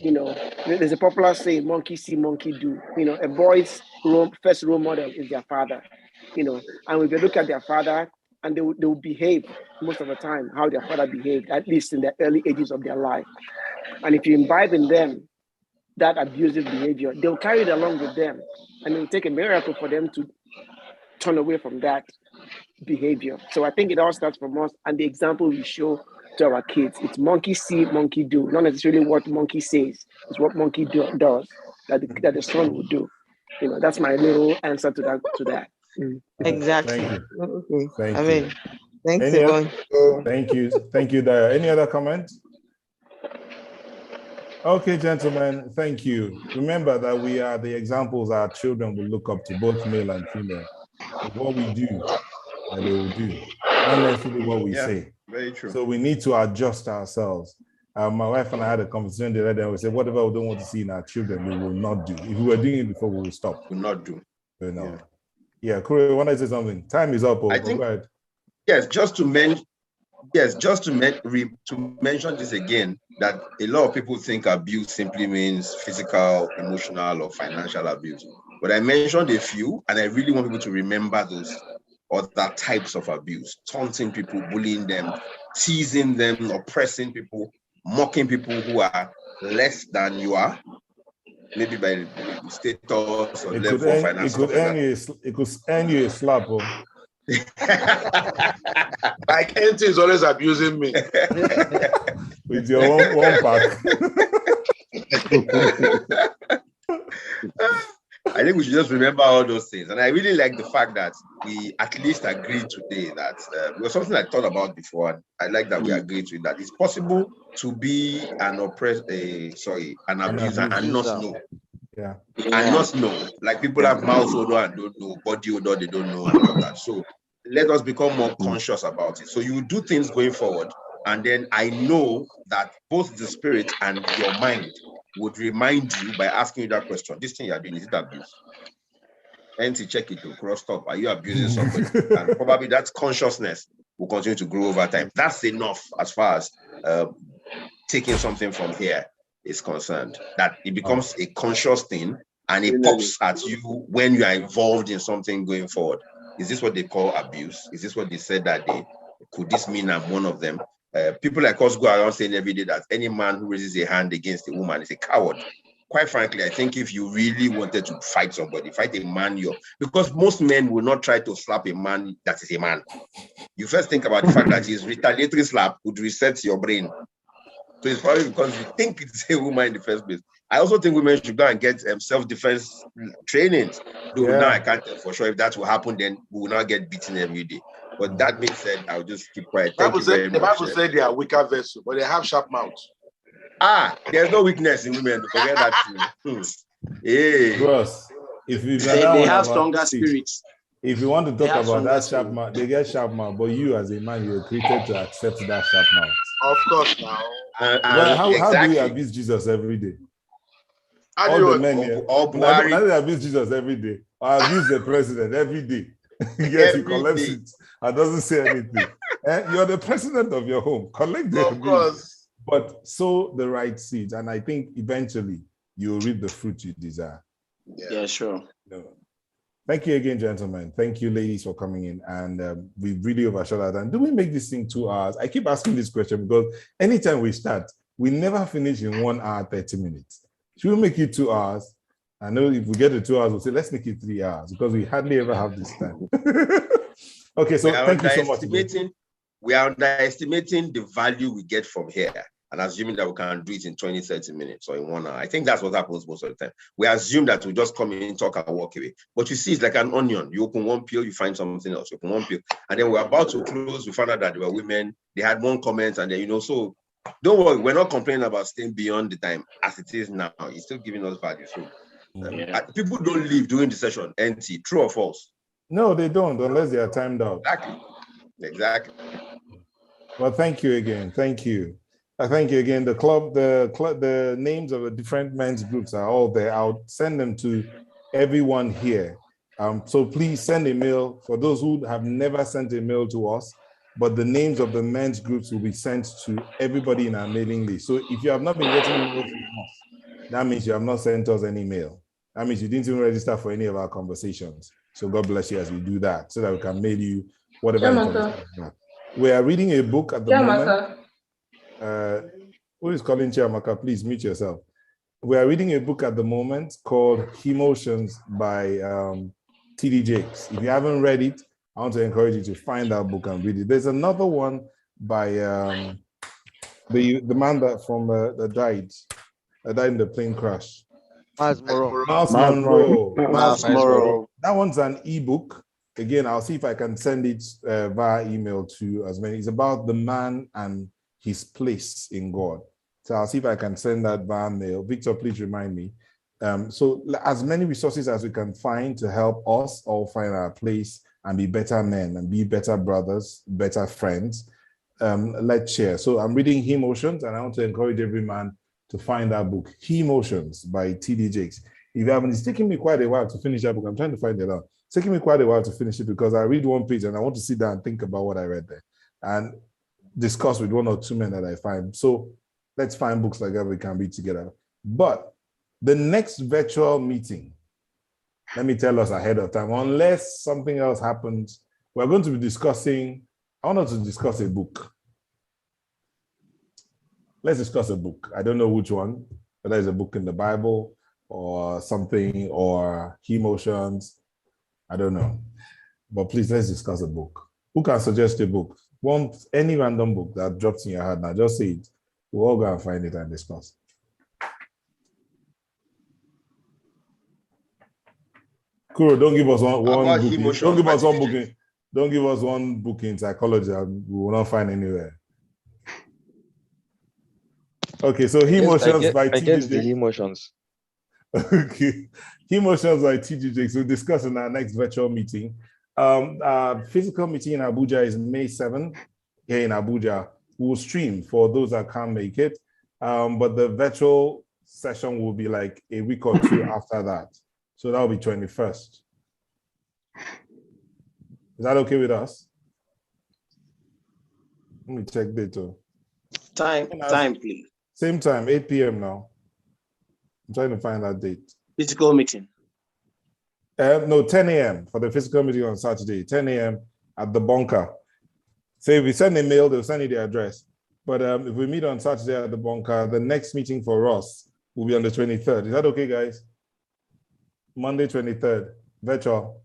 There's a popular saying, "Monkey see, monkey do." A boy's first role model is their father. And if you look at their father, and they will behave most of the time how their father behaved, at least in the early ages of their life. And if you imbibe in them that abusive behavior, they'll carry it along with them, and it will take a miracle for them to turn away from that behavior. So I think it all starts from us and the example we show to our kids. It's monkey see, monkey do, not necessarily what monkey says. It's what monkey does that the son will do. That's my little answer to that. Exactly. Thank you. Okay. Thank I you. mean, thanks Any everyone. Thank you. Thank you, Daya. Any other comments? Okay, gentlemen, thank you. Remember that we are the examples our children will look up to, both male and female. It's what we do that they will do, not necessarily what we say. Very true. So we need to adjust ourselves. My wife and I had a conversation the other day, and we said, whatever we don't want to see in our children, we will not do. If we were doing it before, we will stop. Will not do. Yeah, Kure, want to say something? Time is up. I think, go ahead. Yes, just to mention this again, that a lot of people think abuse simply means physical, emotional, or financial abuse. But I mentioned a few, and I really want people to remember those other types of abuse: taunting people, bullying them, teasing them, oppressing people, mocking people who are less than you are, maybe by status or level of finance. It could earn you a slap. Like NT is always abusing me. With your one pack. I think we should just remember all those things. And I really like the fact that we at least agreed today that it was something I thought about before. And I like that we agreed to that it's possible to be an abuser and not know. Yeah. And not know. Like people have mouth odor and don't know, body odor, they don't know, and all that. So let us become more conscious about it. So you do things going forward, and then I know that both the spirit and your mind would remind you by asking you that question. This thing you're doing, is it abuse? NT, check it to cross stop. Are you abusing somebody? And probably that consciousness will continue to grow over time. That's enough as far as taking something from here is concerned. That it becomes a conscious thing and it pops at you when you are involved in something going forward. Is this what they call abuse? Is this what they said that day? Could this mean I'm one of them? People like us go around saying every day that any man who raises a hand against a woman is a coward. Quite frankly, I think if you really wanted to fight somebody, fight a man, because most men will not try to slap a man that is a man. You first think about the fact that his retaliatory slap would reset your brain. So it's probably because you think it's a woman in the first place. I also think women should go and get self-defense trainings. Though now I can't tell for sure if that will happen, then we will not get beaten every day. But that being said, I'll just keep quiet. The Bible said they are weaker vessels, but they have sharp mouths. There's no weakness in women. Forget that. Hey. Bros, if they have stronger spirits. If you want to talk about that sharp mouth, they get sharp mouth. But you, as a man, you were created to accept that sharp mouth. Of course, now. How do we abuse Jesus every day? All the men here. Now they abuse Jesus every day. I abuse the president every day. Yes, he collects it and doesn't say anything. You're the president of your home. Collect the abuse. Of course. But sow the right seeds, and I think eventually you'll reap the fruit you desire. Yeah, sure. Thank you again, gentlemen. Thank you, ladies, for coming in. And we really overshot our time. Do we make this thing 2 hours? I keep asking this question because anytime we start, we never finish in 1 hour, 30 minutes. Should we make it 2 hours? I know if we get to 2 hours, we'll say, let's make it 3 hours because we hardly ever have this time. Okay, so thank you so much. We are underestimating the value we get from here. and assuming that we can do it in 20, 30 minutes or in 1 hour. I think that's what happens most of the time. We assume that we just come in, talk, and walk away. But you see, it's like an onion. You open one peel, you find something else. You open one peel. And then we're about to close. We found out that there were women. They had one comment, and then, so don't worry. We're not complaining about staying beyond the time as it is now. It's still giving us value. So people don't leave during the session empty. True or false? No, they don't, unless they are timed out. Exactly. Well, thank you again. Thank you. Thank you again. The names of the different men's groups are all there. I'll send them to everyone here. So please send a mail for those who have never sent a mail to us, but the names of the men's groups will be sent to everybody in our mailing list. So if you have not been getting emails from us, that means you have not sent us any mail. That means you didn't even register for any of our conversations. So God bless you as we do that, so that we can mail you whatever information you have. We are reading a book at the moment. Who is calling Chiamaka? Please mute yourself. We are reading a book at the moment called Emotions by T.D. Jakes. If you haven't read it, I want to encourage you to find that book and read it. There's another one by the man that died in the plane crash. Miles Monroe. That one's an ebook. Again, I'll see if I can send it via email to as many. It's about the man and his place in God. So I'll see if I can send that via mail. Victor, please remind me. So as many resources as we can find to help us all find our place and be better men and be better brothers, better friends, let's share. So I'm reading Emotions, and I want to encourage every man to find that book, Emotions by T.D. Jakes. If you haven't, it's taking me quite a while to finish that book. I'm trying to find it out. It's taking me quite a while to finish it because I read one page and I want to sit down and think about what I read there and discuss with one or two men that I find. So let's find books like that we can read together. But the next virtual meeting, let me tell us ahead of time, unless something else happens, we're going to be discussing, I want us to discuss a book. Let's discuss a book. I don't know which one, whether it's a book in the Bible or something, or Emotions. I don't know. But please, let's discuss a book. Who can suggest a book? Any random book that drops in your head now, just say it. We'll all go and find it and discuss. Kuro, don't give us one book. Don't give us one book. Don't give us one book in psychology and we will not find anywhere. Okay, so Emotions by T.D. Jakes. The Emotions. Okay, Emotions by T.D. Jakes. We'll discuss in our next virtual meeting. Our physical meeting in Abuja is May 7th here in Abuja. We'll stream for those that can't make it. But the virtual session will be like a week or two after that. So that'll be 21st. Is that okay with us? Let me check data. Time, please. Same time, 8 p.m. now. I'm trying to find that date. Physical meeting. No, 10 a.m. for the physical meeting on Saturday, 10 a.m. at the bunker. So if we send a mail, they'll send you the address. But if we meet on Saturday at the bunker, the next meeting for us will be on the 23rd. Is that okay, guys? Monday, 23rd, virtual.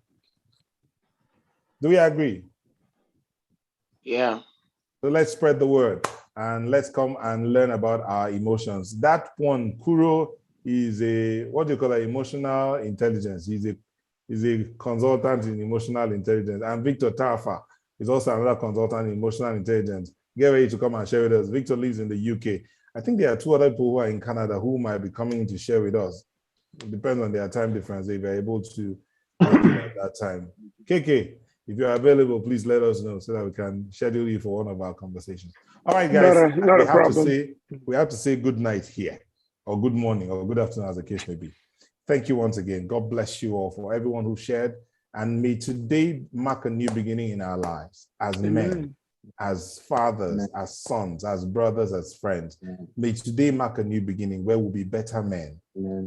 Do we agree? Yeah. So let's spread the word and let's come and learn about our emotions. That one, Kuro, is a, what do you call it, emotional intelligence. He's a consultant in emotional intelligence. And Victor Tafa is also another consultant in emotional intelligence. Get ready to come and share with us. Victor lives in the UK. I think there are two other people who are in Canada who might be coming to share with us. It depends on their time difference, if you're able to make it at that time. KK, if you're available, please let us know so that we can schedule you for one of our conversations. All right, guys, we have to say good night here, or good morning, or good afternoon, as the case may be. Thank you once again. God bless you all, for everyone who shared. And may today mark a new beginning in our lives as men, as fathers, as sons, as brothers, as friends. May today mark a new beginning where we'll be better men,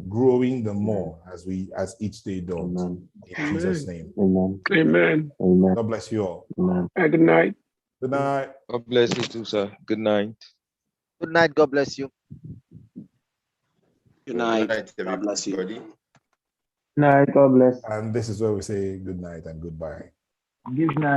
growing the more as each day dawns. In Jesus' name. Amen. God bless you all. Good night. Good night. God bless you too, sir. Good night. Good night. God bless you. Good night. God bless you. Good night. God bless. And this is where we say good night and goodbye. Good night.